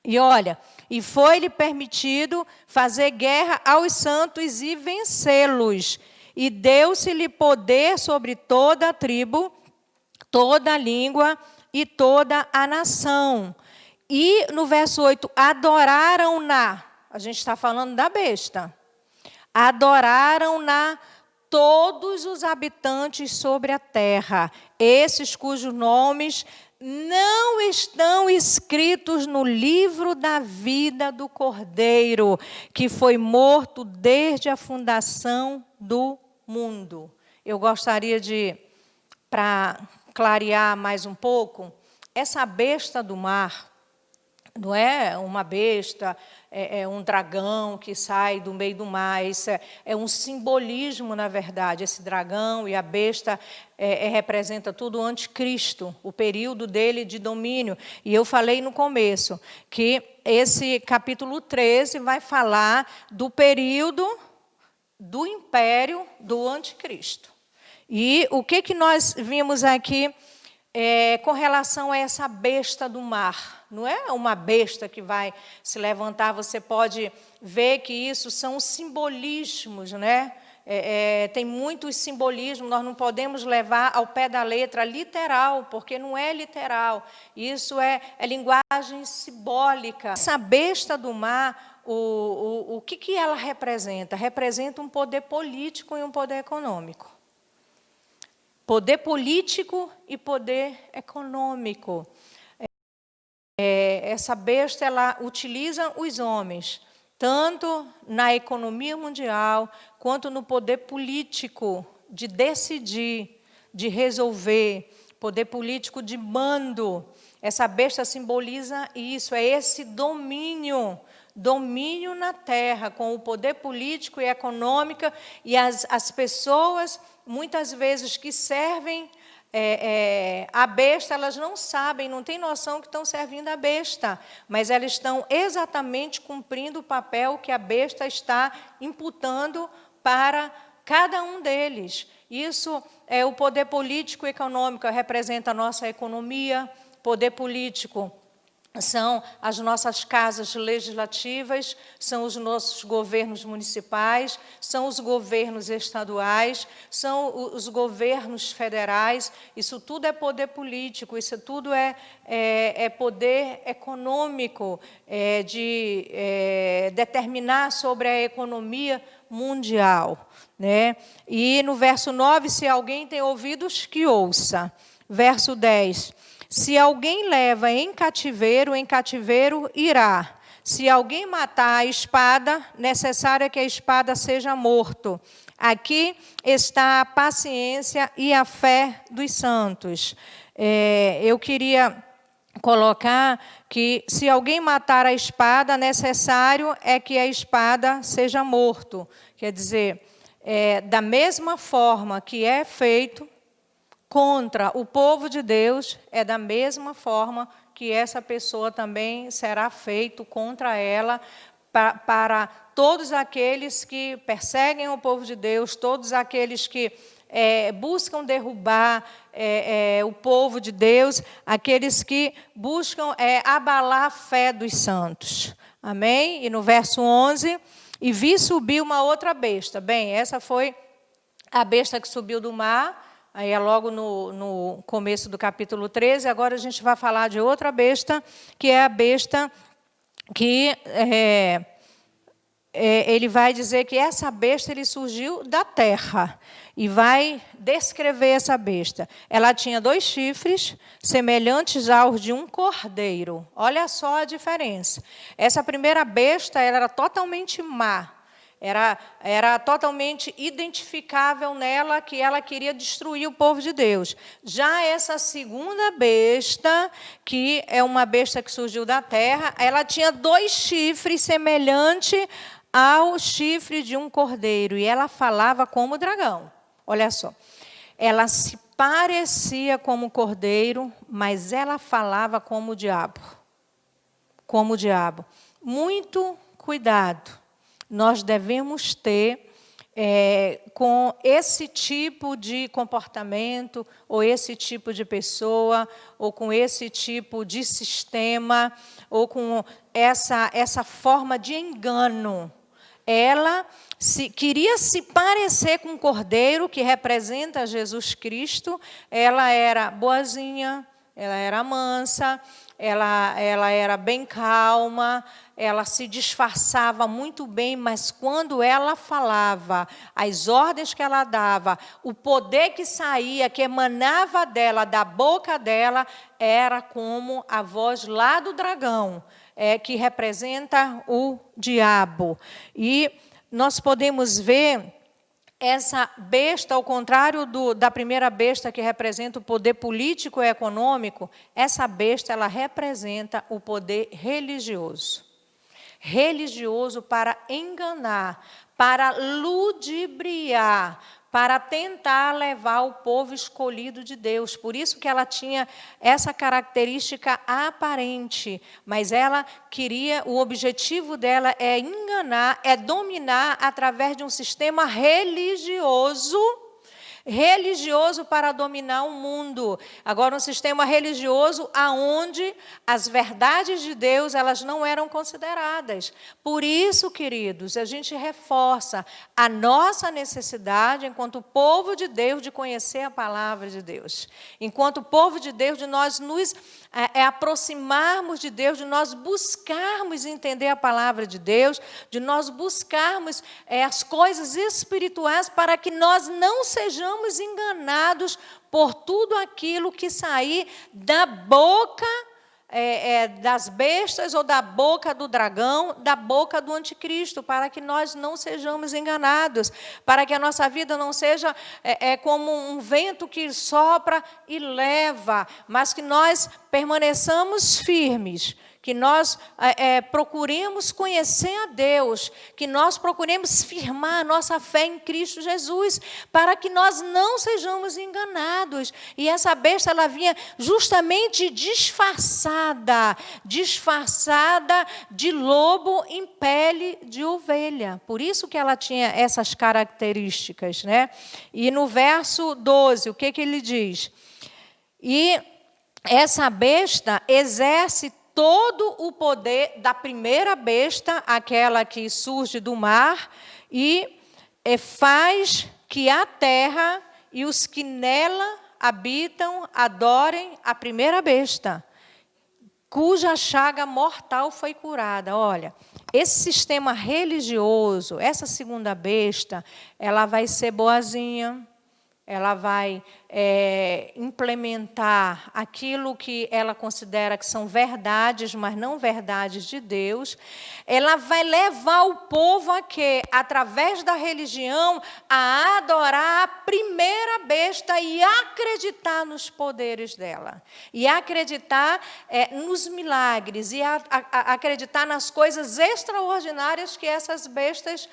S3: E olha, e foi-lhe permitido fazer guerra aos santos e vencê-los. E deu-se-lhe poder sobre toda a tribo, toda a língua e toda a nação. E no verso 8, adoraram-na. A gente está falando da besta. Adoraram-na todos os habitantes sobre a terra, esses cujos nomes não estão escritos no livro da vida do Cordeiro, que foi morto desde a fundação do mundo. Eu gostaria de, para clarear mais um pouco, essa besta do mar, não é uma besta, é um dragão que sai do meio do mar. Isso é um simbolismo, na verdade. Esse dragão e a besta representa tudo o anticristo, o período dele de domínio. E eu falei no começo que esse capítulo 13 vai falar do período do império do anticristo. E o que nós vimos aqui com relação a essa besta do mar? Não é uma besta que vai se levantar, você pode ver que isso são simbolismos, né? Tem muitos simbolismos, nós não podemos levar ao pé da letra literal, porque não é literal. Isso é linguagem simbólica. Essa besta do mar, o que ela representa? Representa um poder político e um poder econômico. Poder político e poder econômico. Essa besta, ela utiliza os homens, tanto na economia mundial, quanto no poder político, de decidir, de resolver, poder político de mando. Essa besta simboliza isso, é esse domínio na terra, com o poder político e econômico, e as pessoas, muitas vezes, que servem a besta, elas não sabem, não têm noção que estão servindo a besta, mas elas estão exatamente cumprindo o papel que a besta está imputando para cada um deles. Isso é o poder político e econômico, representa a nossa economia. Poder político são as nossas casas legislativas, são os nossos governos municipais, são os governos estaduais, são os governos federais. Isso tudo é poder político, isso tudo é poder econômico, de determinar sobre a economia mundial, né? E no verso 9, se alguém tem ouvidos, que ouça. Verso 10. Se alguém leva em cativeiro irá. Se alguém matar a espada, necessário é que a espada seja morto. Aqui está a paciência e a fé dos santos. Eu queria colocar que, se alguém matar a espada, necessário é que a espada seja morto. Quer dizer, da mesma forma que é feito contra o povo de Deus, é da mesma forma que essa pessoa também será feito contra ela, para todos aqueles que perseguem o povo de Deus, todos aqueles que buscam derrubar o povo de Deus, aqueles que buscam abalar a fé dos santos. Amém? E no verso 11, e vi subir uma outra besta. Bem, essa foi a besta que subiu do mar. Aí é logo no começo do capítulo 13. Agora a gente vai falar de outra besta, que é a besta que ele vai dizer que essa besta ele surgiu da terra. E vai descrever essa besta. Ela tinha 2 chifres, semelhantes aos de um cordeiro. Olha só a diferença. Essa primeira besta ela era totalmente má. Era totalmente identificável nela que ela queria destruir o povo de Deus. Já essa segunda besta, que é uma besta que surgiu da terra, ela tinha 2 chifres semelhantes ao chifre de um cordeiro. E ela falava como dragão. Olha só. Ela se parecia como cordeiro, mas ela falava como o diabo. Como o diabo. Muito cuidado nós devemos ter com esse tipo de comportamento, ou esse tipo de pessoa, ou com esse tipo de sistema, ou com essa forma de engano. Ela queria se parecer com o cordeiro, que representa Jesus Cristo. Ela era boazinha, ela era mansa, ela era bem calma, ela se disfarçava muito bem, mas quando ela falava, as ordens que ela dava, o poder que saía, que emanava dela, da boca dela, era como a voz lá do dragão, que representa o diabo. E nós podemos ver essa besta, ao contrário da primeira besta, que representa o poder político e econômico, essa besta ela representa o poder religioso. Religioso para enganar, para ludibriar, para tentar levar o povo escolhido de Deus. Por isso que ela tinha essa característica aparente, mas ela queria, o objetivo dela é enganar, é dominar através de um sistema religioso para dominar o mundo. Agora, um sistema religioso aonde as verdades de Deus, elas não eram consideradas. Por isso, queridos, a gente reforça a nossa necessidade, enquanto povo de Deus, de conhecer a palavra de Deus. Enquanto povo de Deus, de nós nos aproximarmos de Deus, de nós buscarmos entender a palavra de Deus, de nós buscarmos as coisas espirituais para que nós não sejamos enganados por tudo aquilo que sair da boca das bestas ou da boca do dragão, da boca do anticristo, para que nós não sejamos enganados, para que a nossa vida não seja como um vento que sopra e leva, mas que nós permaneçamos firmes, que nós procuremos conhecer a Deus, que nós procuremos firmar a nossa fé em Cristo Jesus, para que nós não sejamos enganados. E essa besta, ela vinha justamente disfarçada de lobo em pele de ovelha. Por isso que ela tinha essas características, né? E no verso 12, o que ele diz? E essa besta exerce todo o poder da primeira besta, aquela que surge do mar, e faz que a terra e os que nela habitam adorem a primeira besta, cuja chaga mortal foi curada. Olha, esse sistema religioso, essa segunda besta, ela vai ser boazinha, ela vai implementar aquilo que ela considera que são verdades, mas não verdades de Deus. Ela vai levar o povo a quê? Através da religião, a adorar a primeira besta e acreditar nos poderes dela. E acreditar nos milagres, e acreditar nas coisas extraordinárias que essas bestas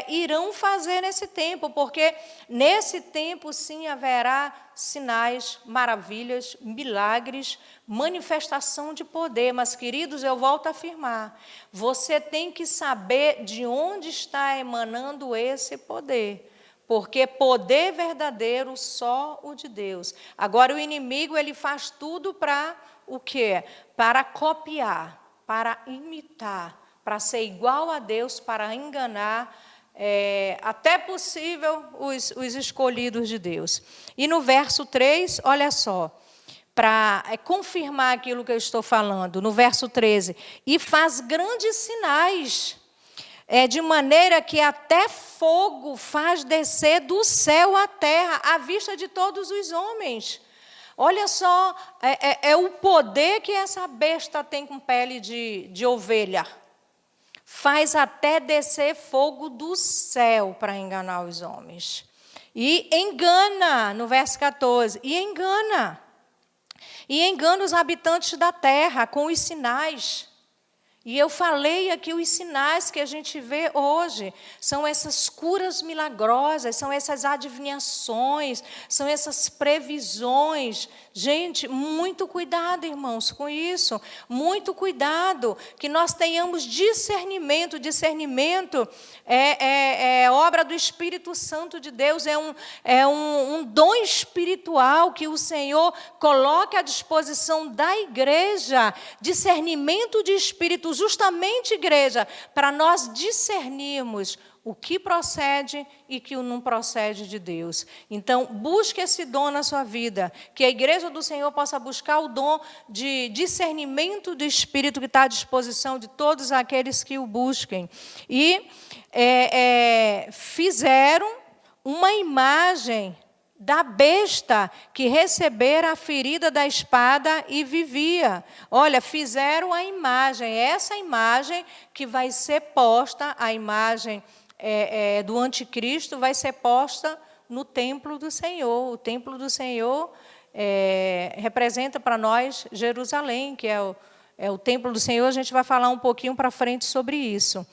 S3: irão fazer nesse tempo, porque nesse tempo, sim, haverá sinais, maravilhas, milagres, manifestação de poder. Mas, queridos, eu volto a afirmar, você tem que saber de onde está emanando esse poder, porque poder verdadeiro só o de Deus. Agora, o inimigo, ele faz tudo para o quê? Para copiar, para imitar, para ser igual a Deus, para enganar até possível os escolhidos de Deus. E no verso 3, olha só, para confirmar aquilo que eu estou falando, no verso 13, e faz grandes sinais, de maneira que até fogo faz descer do céu à terra, à vista de todos os homens. Olha só, o poder que essa besta tem com pele de ovelha. Faz até descer fogo do céu para enganar os homens. E engana, no verso 14, e engana os habitantes da terra com os sinais. E eu falei aqui, os sinais que a gente vê hoje são essas curas milagrosas, são essas adivinhações, são essas previsões. Gente, muito cuidado, irmãos, com isso. Muito cuidado, que nós tenhamos discernimento. Discernimento é obra do Espírito Santo de Deus, é um dom espiritual que o Senhor coloca à disposição da igreja. Discernimento de espírito, justamente, igreja, para nós discernirmos o que procede e que não procede de Deus. Então, busque esse dom na sua vida, que a igreja do Senhor possa buscar o dom de discernimento do Espírito que está à disposição de todos aqueles que o busquem. E fizeram uma imagem da besta que recebera a ferida da espada e vivia. Olha, fizeram a imagem, essa imagem que vai ser posta, a imagem do anticristo vai ser posta no templo do Senhor. O templo do Senhor representa para nós Jerusalém, que é o templo do Senhor. A gente vai falar um pouquinho para frente sobre isso.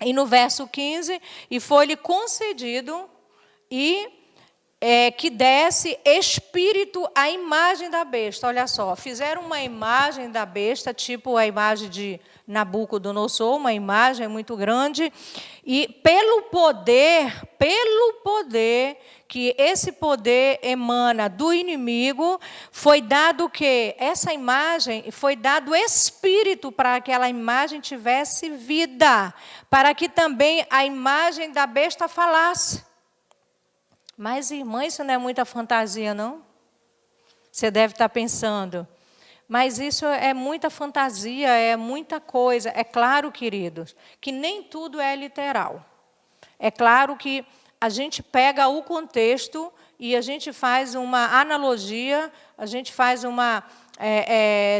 S3: E no verso 15, e foi-lhe concedido, e que desse espírito à imagem da besta. Olha só, fizeram uma imagem da besta, tipo a imagem de Nabucodonosor, uma imagem muito grande, e pelo poder que esse poder emana do inimigo, foi dado o quê? Essa imagem, foi dado espírito para que aquela imagem tivesse vida, para que também a imagem da besta falasse. Mas, irmã, isso não é muita fantasia, não? Você deve estar pensando. Mas isso é muita fantasia, é muita coisa. É claro, queridos, que nem tudo é literal. É claro que a gente pega o contexto e a gente faz uma analogia, a gente faz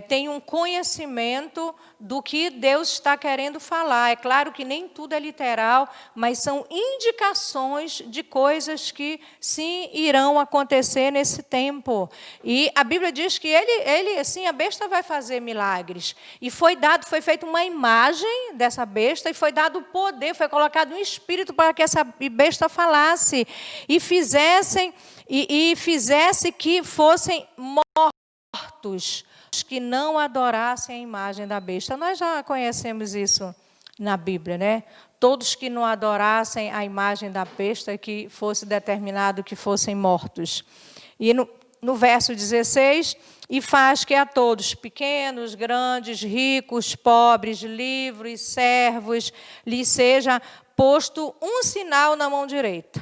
S3: tem um conhecimento do que Deus está querendo falar. É claro que nem tudo é literal, mas são indicações de coisas que sim irão acontecer nesse tempo. E a Bíblia diz que ele assim, a besta vai fazer milagres. E foi feita uma imagem dessa besta e foi dado poder, foi colocado um espírito para que essa besta falasse e fizesse que fossem mortos, que não adorassem a imagem da besta. Nós já conhecemos isso na Bíblia, né? Todos que não adorassem a imagem da besta, que fosse determinado que fossem mortos. E no verso 16, e faz que a todos, pequenos, grandes, ricos, pobres, livres, servos, lhes seja posto um sinal na mão direita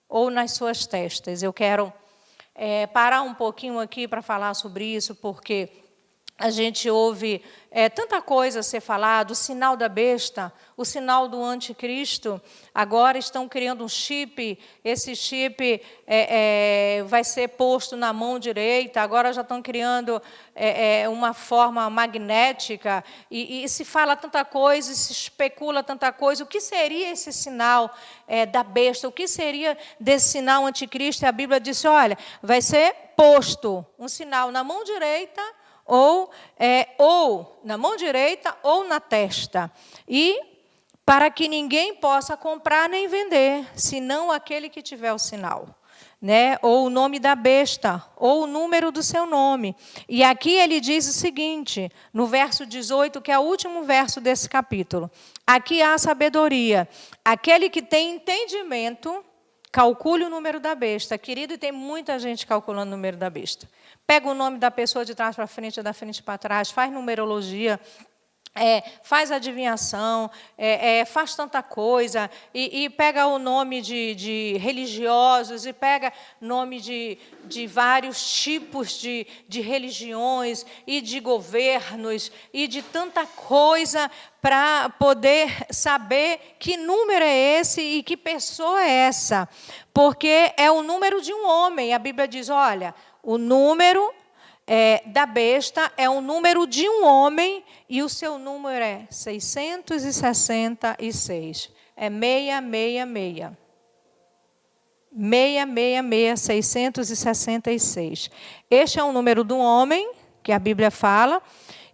S3: ou nas suas testas. Eu quero parar um pouquinho aqui para falar sobre isso, porque a gente ouve tanta coisa ser falada, o sinal da besta, o sinal do anticristo. Agora estão criando um chip, esse chip vai ser posto na mão direita, agora já estão criando uma forma magnética, e se fala tanta coisa, se especula tanta coisa. O que seria esse sinal da besta? O que seria desse sinal anticristo? E a Bíblia disse, olha, vai ser posto um sinal na mão direita, ou na mão direita ou na testa, e para que ninguém possa comprar nem vender, senão aquele que tiver o sinal, né? Ou o nome da besta, ou o número do seu nome. E aqui ele diz o seguinte, no verso 18, que é o último verso desse capítulo: aqui há sabedoria, aquele que tem entendimento, calcule o número da besta. Querido, e tem muita gente calculando o número da besta. Pega o nome da pessoa de trás para frente, da frente para trás, faz numerologia, faz adivinhação, faz tanta coisa, e pega o nome de religiosos, e pega nome de vários tipos de religiões, e de governos, e de tanta coisa, para poder saber que número é esse e que pessoa é essa. Porque é o número de um homem. A Bíblia diz, olha, o número da besta é o número de um homem, e o seu número é 666. É 666. 666, 666. Este é o número do homem, que a Bíblia fala.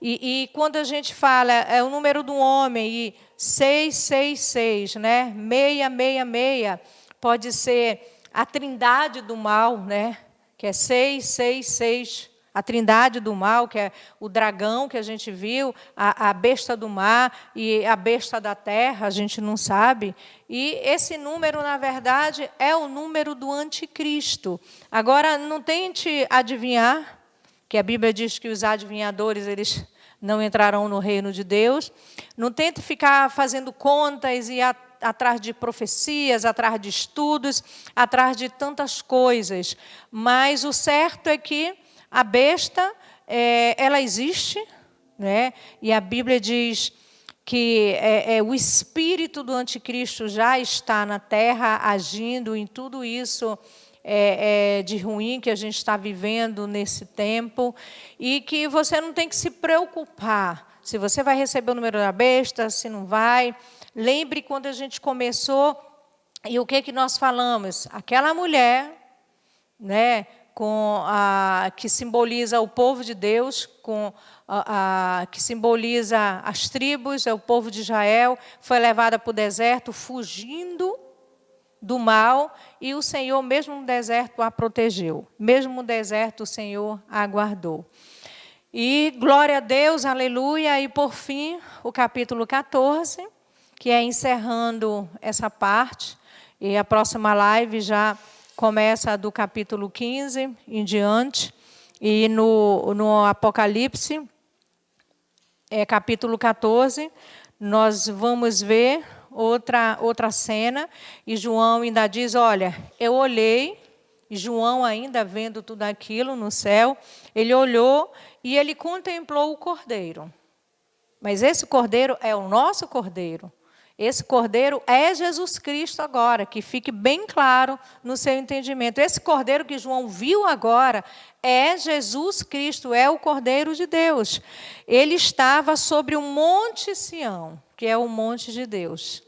S3: E quando a gente fala, é o número do homem, e 666, né? 666, pode ser a trindade do mal, né? Que é 666, a trindade do mal, que é o dragão que a gente viu, a besta do mar e a besta da terra, a gente não sabe. E esse número, na verdade, é o número do anticristo. Agora, não tente adivinhar, que a Bíblia diz que os adivinhadores, eles não entrarão no reino de Deus. Não tente ficar fazendo contas e atrás de profecias, atrás de estudos, atrás de tantas coisas. Mas o certo é que a besta, ela existe, né? E a Bíblia diz que o espírito do anticristo já está na terra, agindo em tudo isso de ruim que a gente está vivendo nesse tempo, e que você não tem que se preocupar se você vai receber o número da besta, se não vai. Lembre quando a gente começou, e o que nós falamos? Aquela mulher, né, que simboliza o povo de Deus, que simboliza as tribos, é o povo de Israel, foi levada para o deserto fugindo do mal, e o Senhor, mesmo no deserto, a protegeu. Mesmo no deserto, o Senhor a guardou. E glória a Deus, aleluia. E por fim, o capítulo 14, que é encerrando essa parte. E a próxima live já começa do capítulo 15 em diante. E no Apocalipse, capítulo 14, nós vamos ver outra cena. E João ainda diz, olha, eu olhei, e João ainda vendo tudo aquilo no céu, ele olhou e ele contemplou o Cordeiro. Mas esse Cordeiro é o nosso Cordeiro. Esse Cordeiro é Jesus Cristo agora, que fique bem claro no seu entendimento. Esse Cordeiro que João viu agora é Jesus Cristo, é o Cordeiro de Deus. Ele estava sobre o Monte Sião, que é o monte de Deus.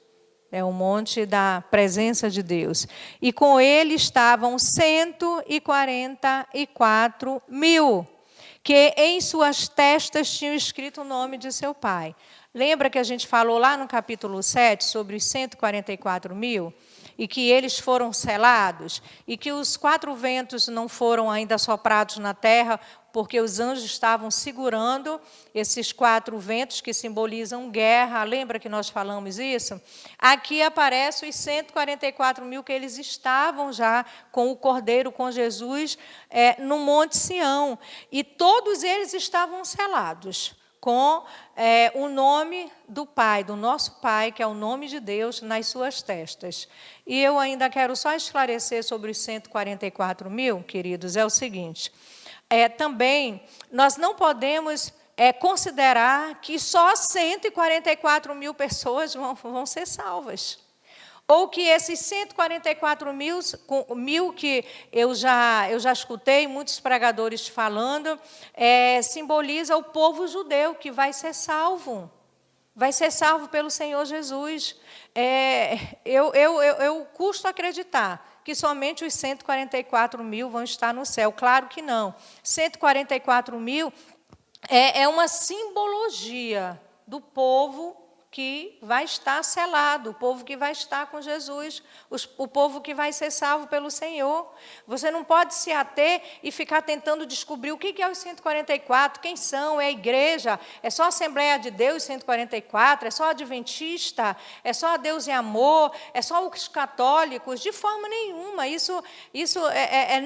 S3: É o monte da presença de Deus. E com ele estavam 144 mil, que em suas testas tinham escrito o nome de seu pai. Lembra que a gente falou lá no capítulo 7 sobre os 144 mil? E que eles foram selados? E que os 4 ventos não foram ainda soprados na terra, porque os anjos estavam segurando esses 4 ventos que simbolizam guerra. Lembra que nós falamos isso? Aqui aparece os 144 mil que eles estavam já com o Cordeiro, com Jesus, no Monte Sião. E todos eles estavam selados com o nome do Pai, do nosso Pai, que é o nome de Deus, nas suas testas. E eu ainda quero só esclarecer sobre os 144 mil, queridos, é o seguinte. Também, nós não podemos considerar que só 144 mil pessoas vão ser salvas. Ou que esses 144 mil que eu já escutei muitos pregadores falando, simboliza o povo judeu que vai ser salvo. Vai ser salvo pelo Senhor Jesus. Eu custo acreditar que somente os 144 mil vão estar no céu. Claro que não. 144 mil é uma simbologia do povo que vai estar selado, o povo que vai estar com Jesus, o povo que vai ser salvo pelo Senhor. Você não pode se ater e ficar tentando descobrir o que é os 144, quem são, é a igreja, é só a Assembleia de Deus 144, é só a Adventista, é só a Deus e Amor, é só os católicos. De forma nenhuma, isso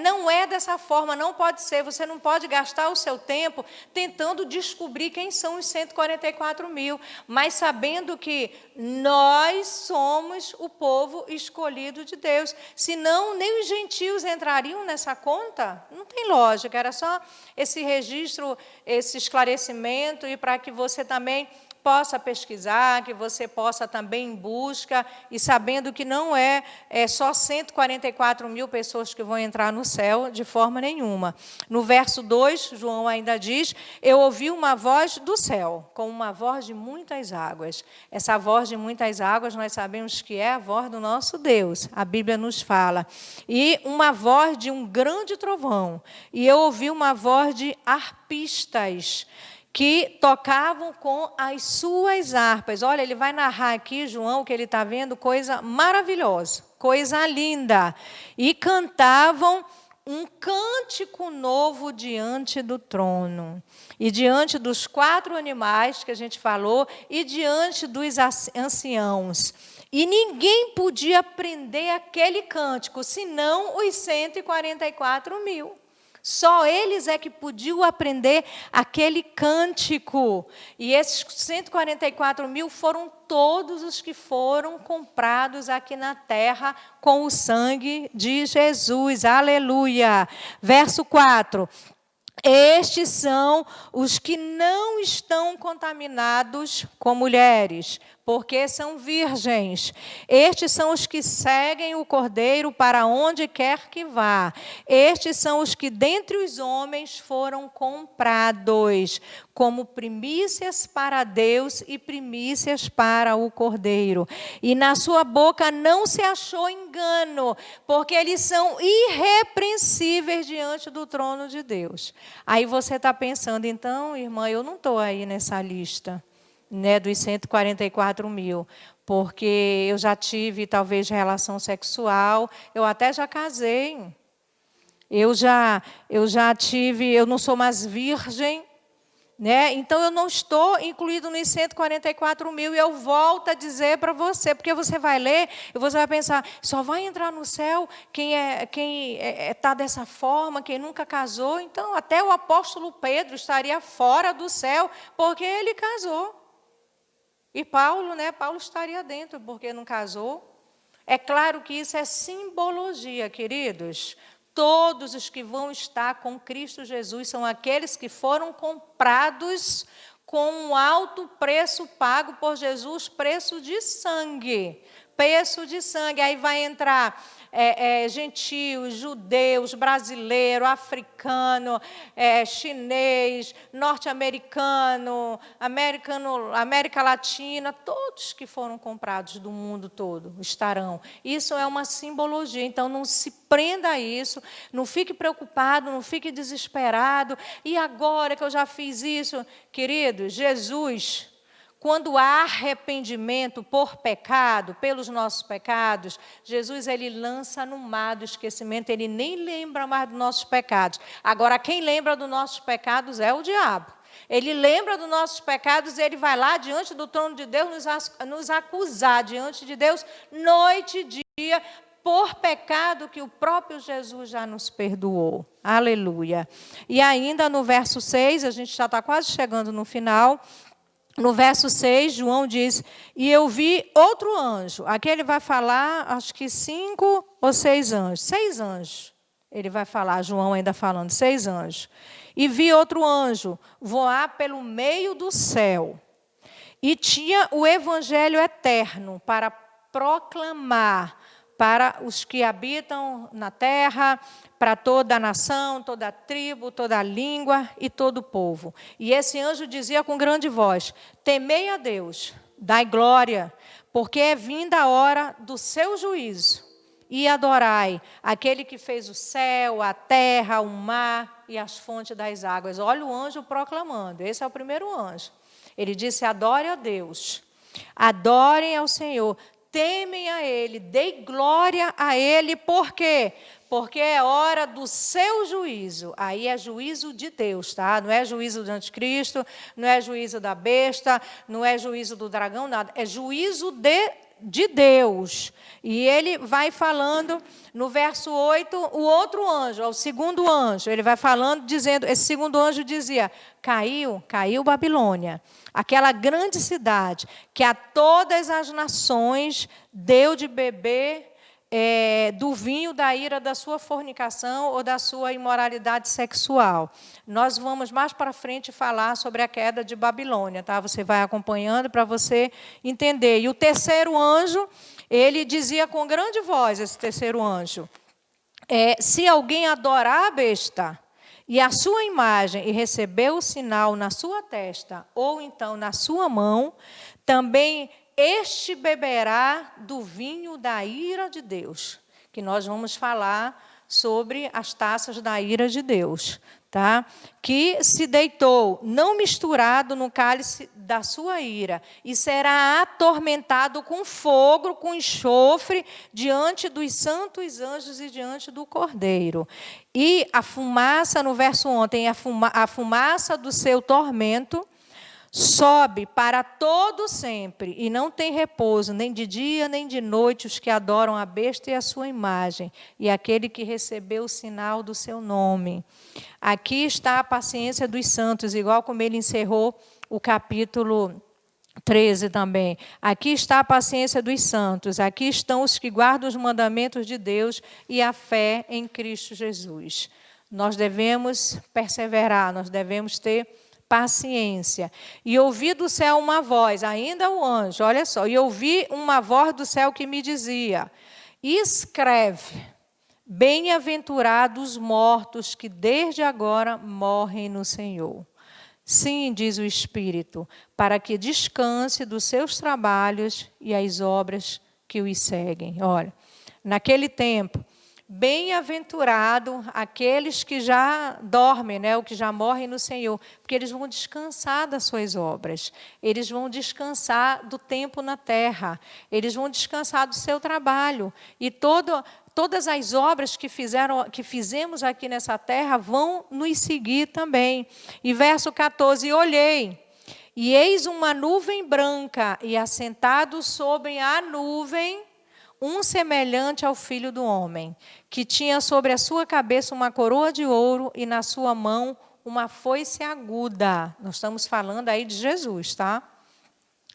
S3: não é dessa forma, não pode ser. Você não pode gastar o seu tempo tentando descobrir quem são os 144 mil, mas sabendo que nós somos o povo escolhido de Deus. Senão, nem os gentios entrariam nessa conta. Não tem lógica, era só esse registro, esse esclarecimento, e para que você também possa pesquisar, que você possa também em busca, e sabendo que não é só 144 mil pessoas que vão entrar no céu, de forma nenhuma. No verso 2, João ainda diz, eu ouvi uma voz do céu, como uma voz de muitas águas. Essa voz de muitas águas, nós sabemos que é a voz do nosso Deus, a Bíblia nos fala. E uma voz de um grande trovão. E eu ouvi uma voz de arpistas, que tocavam com as suas harpas. Olha, ele vai narrar aqui, João, que ele está vendo coisa maravilhosa, coisa linda. E cantavam um cântico novo diante do trono. E diante dos 4 animais que a gente falou, e diante dos anciãos. E ninguém podia aprender aquele cântico, senão os 144 mil. Só eles é que podiam aprender aquele cântico. E esses 144 mil foram todos os que foram comprados aqui na terra com o sangue de Jesus. Aleluia. Verso 4. Estes são os que não estão contaminados com mulheres, porque são virgens. Estes são os que seguem o Cordeiro para onde quer que vá. Estes são os que dentre os homens foram comprados, como primícias para Deus e primícias para o Cordeiro. E na sua boca não se achou engano, porque eles são irrepreensíveis diante do trono de Deus. Aí você está pensando, então, irmã, eu não estou aí nessa lista. né, dos 144 mil, porque eu já tive, talvez, relação sexual, eu até já casei, eu já tive, eu não sou mais virgem, né? Então, eu não estou incluído nos 144 mil, e eu volto a dizer para você, porque você vai ler e você vai pensar, só vai entrar no céu quem está dessa forma, quem nunca casou. Então, até o apóstolo Pedro estaria fora do céu, porque ele casou. E Paulo, né? Paulo estaria dentro, porque não casou. É claro que isso é simbologia, queridos. Todos os que vão estar com Cristo Jesus são aqueles que foram comprados com um alto preço pago por Jesus, preço de sangue. Preço de sangue. Aí vai entrar gentios, judeus, brasileiro, africano, chinês, norte-americano, América Latina, todos que foram comprados do mundo todo estarão. Isso é uma simbologia, então não se prenda a isso, não fique preocupado, não fique desesperado. E agora que eu já fiz isso, queridos, Jesus, quando há arrependimento por pecado, pelos nossos pecados, Jesus, ele lança no mar do esquecimento, ele nem lembra mais dos nossos pecados. Agora, quem lembra dos nossos pecados é o diabo. Ele lembra dos nossos pecados e ele vai lá diante do trono de Deus nos acusar diante de Deus noite e dia, por pecado que o próprio Jesus já nos perdoou. Aleluia. E ainda no verso 6, a gente já está quase chegando no final. No verso 6, João diz, e eu vi outro anjo. Aqui ele vai falar, acho que 5 ou 6 anjos. 6 anjos. Ele vai falar, João ainda falando, 6 anjos. E vi outro anjo voar pelo meio do céu. E tinha o evangelho eterno para proclamar para os que habitam na terra, para toda a nação, toda a tribo, toda a língua e todo o povo. E esse anjo dizia com grande voz, temei a Deus, dai glória, porque é vinda a hora do seu juízo. E adorai aquele que fez o céu, a terra, o mar e as fontes das águas. Olha o anjo proclamando, esse é o primeiro anjo. Ele disse, adore a Deus, adorem ao Senhor, temem a Ele, dê glória a Ele, por quê? Porque é hora do seu juízo. Aí é juízo de Deus, tá? Não é juízo do anticristo, não é juízo da besta, não é juízo do dragão, nada. É juízo de Deus. E ele vai falando, no verso 8, o outro anjo, o segundo anjo, ele vai falando, dizendo, esse segundo anjo dizia, caiu Babilônia, aquela grande cidade, que a todas as nações deu de beber do vinho da ira da sua fornicação ou da sua imoralidade sexual. Nós vamos mais para frente falar sobre a queda de Babilônia, tá? Você vai acompanhando para você entender. E o terceiro anjo, ele dizia com grande voz, esse terceiro anjo, se alguém adorar a besta e a sua imagem e receber o sinal na sua testa ou então na sua mão, também este beberá do vinho da ira de Deus, que nós vamos falar sobre as taças da ira de Deus, tá? Que se deitou, não misturado no cálice da sua ira, e será atormentado com fogo, com enxofre, diante dos santos anjos e diante do Cordeiro. E a fumaça, no verso ontem, a fumaça do seu tormento sobe para todo sempre, e não tem repouso, nem de dia, nem de noite, os que adoram a besta e a sua imagem, e aquele que recebeu o sinal do seu nome. Aqui está a paciência dos santos, igual como ele encerrou o capítulo 13 também. Aqui está a paciência dos santos, aqui estão os que guardam os mandamentos de Deus e a fé em Cristo Jesus. Nós devemos perseverar, nós devemos ter paciência. E ouvi do céu uma voz, ainda o anjo, olha só, e ouvi uma voz do céu que me dizia, escreve, bem-aventurados os mortos que desde agora morrem no Senhor. Sim, diz o Espírito, para que descanse dos seus trabalhos e as obras que os seguem. Olha, naquele tempo, Bem-aventurado aqueles que já dormem, né, ou que já morrem no Senhor, porque eles vão descansar das suas obras, eles vão descansar do tempo na terra, eles vão descansar do seu trabalho, e todas as obras que fizemos aqui nessa terra vão nos seguir também. E verso 14, olhei, e eis uma nuvem branca, e assentado sobre a nuvem, um semelhante ao Filho do Homem, que tinha sobre a sua cabeça uma coroa de ouro e na sua mão uma foice aguda. Nós estamos falando aí de Jesus, tá?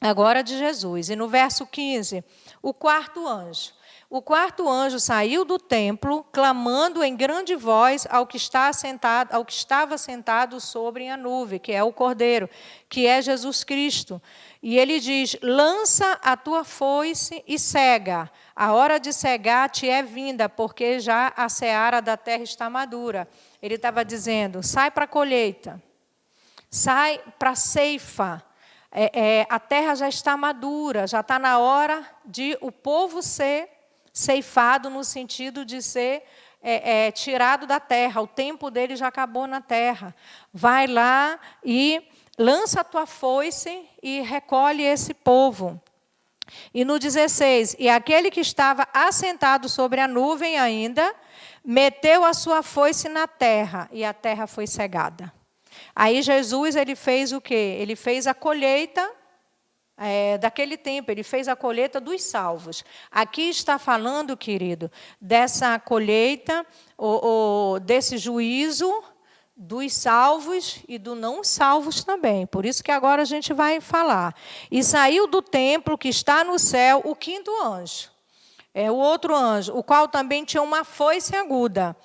S3: Agora de Jesus. E no verso 15, o quarto anjo. O quarto anjo saiu do templo, clamando em grande voz ao que estava sentado sobre a nuvem, que é o Cordeiro, que é Jesus Cristo. E ele diz: lança a tua foice e cega. A hora de cegar te é vinda, porque já a seara da terra está madura. Ele estava dizendo: sai para a colheita, sai para a ceifa. A terra já está madura, já está na hora de o povo ser ceifado, no sentido de ser tirado da terra. O tempo dele já acabou na terra. Vai lá e lança a tua foice e recolhe esse povo. E no 16, e aquele que estava assentado sobre a nuvem ainda, meteu a sua foice na terra, e a terra foi cegada. Aí Jesus, ele fez o quê? Ele fez a colheita daquele tempo, ele fez a colheita dos salvos. Aqui está falando, querido, dessa colheita, desse juízo dos salvos e do não salvos também. Por isso que agora a gente vai falar. E saiu do templo que está no céu o quinto anjo. O outro anjo, o qual também tinha uma foice aguda.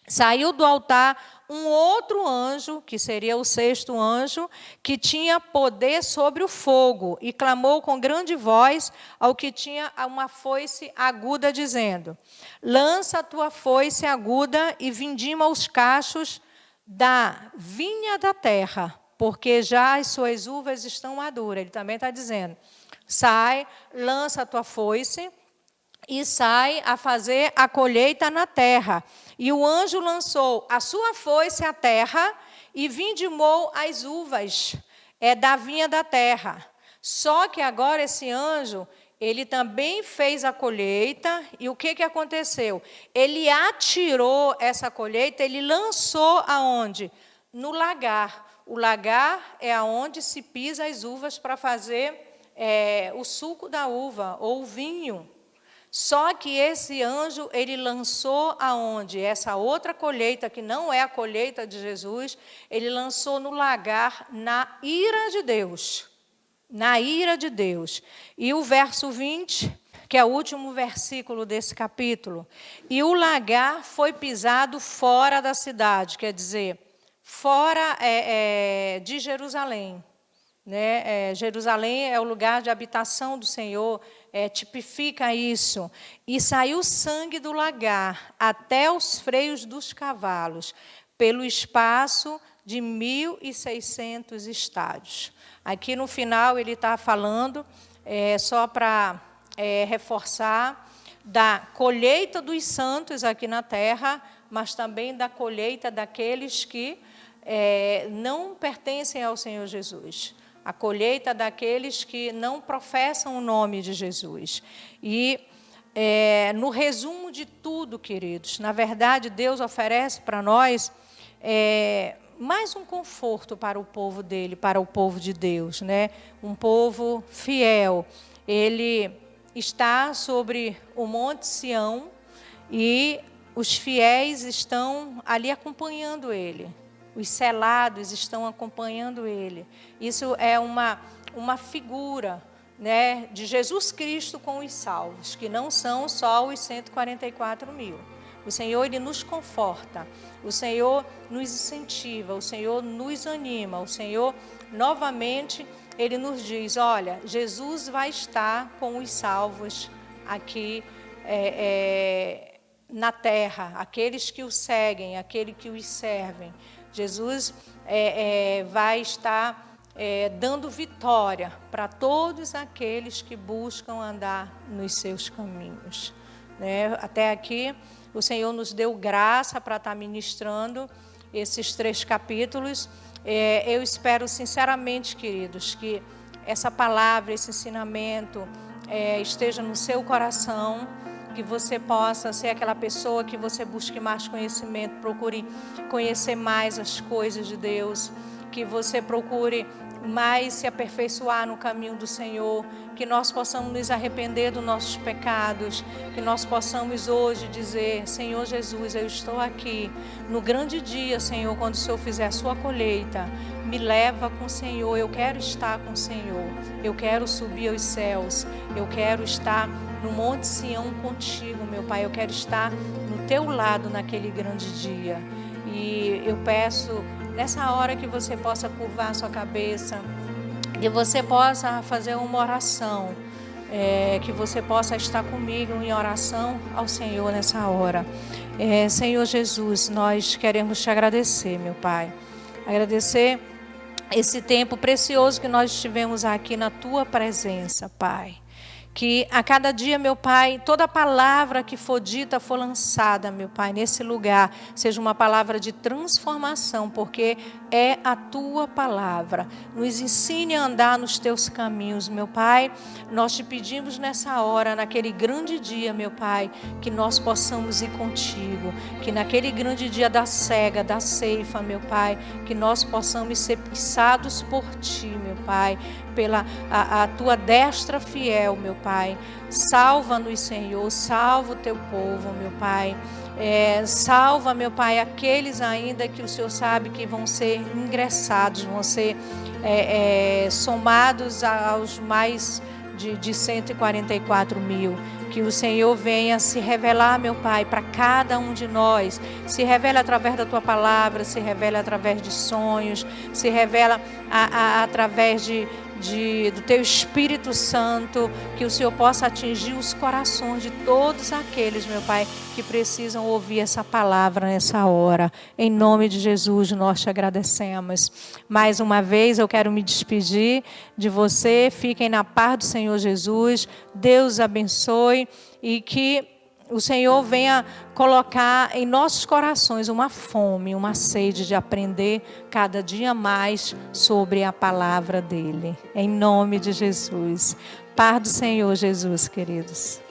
S3: Saiu do altar um outro anjo, que seria o sexto anjo, que tinha poder sobre o fogo, e clamou com grande voz ao que tinha uma foice aguda, dizendo: lança a tua foice aguda e vindima os cachos da vinha da terra, porque já as suas uvas estão maduras. Ele também está dizendo: sai, lança a tua foice e sai a fazer a colheita na terra. E o anjo lançou a sua foice à terra e vindimou as uvas da vinha da terra. Só que agora esse anjo, ele também fez a colheita, e o que aconteceu? Ele atirou essa colheita, ele lançou aonde? No lagar. O lagar é aonde se pisa as uvas para fazer o suco da uva, ou o vinho. Só que esse anjo, ele lançou aonde? Essa outra colheita, que não é a colheita de Jesus, ele lançou no lagar, na ira de Deus. Na ira de Deus. E o verso 20, que é o último versículo desse capítulo: e o lagar foi pisado fora da cidade, quer dizer, fora de Jerusalém. Jerusalém é o lugar de habitação do Senhor, tipifica isso. E saiu sangue do lagar até os freios dos cavalos, pelo espaço de 1.600 estádios. Aqui no final ele está falando, só para reforçar, da colheita dos santos aqui na terra, mas também da colheita daqueles que não pertencem ao Senhor Jesus. A colheita daqueles que não professam o nome de Jesus. E, no resumo de tudo, queridos, na verdade, Deus oferece para nós mais um conforto para o povo dele, para o povo de Deus, né? Um povo fiel. Ele está sobre o Monte Sião e os fiéis estão ali acompanhando ele. Os selados estão acompanhando ele. Isso é uma figura, né, de Jesus Cristo com os salvos, que não são só os 144 mil. O Senhor, ele nos conforta. O Senhor nos incentiva. O Senhor nos anima. O Senhor, novamente, ele nos diz: olha, Jesus vai estar com os salvos aqui na terra, aqueles que o seguem, aqueles que os servem. Jesus vai estar dando vitória para todos aqueles que buscam andar nos seus caminhos. Até aqui, o Senhor nos deu graça para estar ministrando esses 3 capítulos. Eu espero sinceramente, queridos, que essa palavra, esse ensinamento esteja no seu coração, que você possa ser aquela pessoa que você busque mais conhecimento, procure conhecer mais as coisas de Deus, que você procure mais se aperfeiçoar no caminho do Senhor, que nós possamos nos arrepender dos nossos pecados, que nós possamos hoje dizer: Senhor Jesus, eu estou aqui no grande dia, Senhor, quando o Senhor fizer a sua colheita, me leva com o Senhor, eu quero estar com o Senhor, eu quero subir aos céus, eu quero estar no Monte Sião contigo, meu Pai, eu quero estar no teu lado naquele grande dia. E eu peço nessa hora que você possa curvar a sua cabeça, que você possa fazer uma oração, que você possa estar comigo em oração ao Senhor nessa hora. Senhor Jesus, nós queremos te agradecer, meu Pai, agradecer esse tempo precioso que nós tivemos aqui na tua presença, Pai. Que a cada dia, meu Pai, toda palavra que for dita, for lançada, meu Pai, nesse lugar, seja uma palavra de transformação, porque é a Tua palavra. Nos ensine a andar nos Teus caminhos, meu Pai. Nós te pedimos nessa hora, naquele grande dia, meu Pai, que nós possamos ir contigo. Que naquele grande dia da cega, da ceifa, meu Pai, que nós possamos ser pisados por Ti, meu Pai, pela a Tua destra fiel, meu Pai. Salva-nos, Senhor, salva o Teu povo, meu Pai. Salva, meu Pai, aqueles ainda que o Senhor sabe que vão ser ingressados, vão ser somados aos mais de 144 mil. Que o Senhor venha se revelar, meu Pai, para cada um de nós. Se revela através da Tua palavra, se revela através de sonhos, se revela através do Teu Espírito Santo, que o Senhor possa atingir os corações de todos aqueles, meu Pai, que precisam ouvir essa palavra nessa hora. Em nome de Jesus, nós te agradecemos. Mais uma vez, eu quero me despedir de você. Fiquem na paz do Senhor Jesus. Deus abençoe e que o Senhor venha colocar em nossos corações uma fome, uma sede de aprender cada dia mais sobre a palavra dele. Em nome de Jesus. Paz do Senhor Jesus, queridos.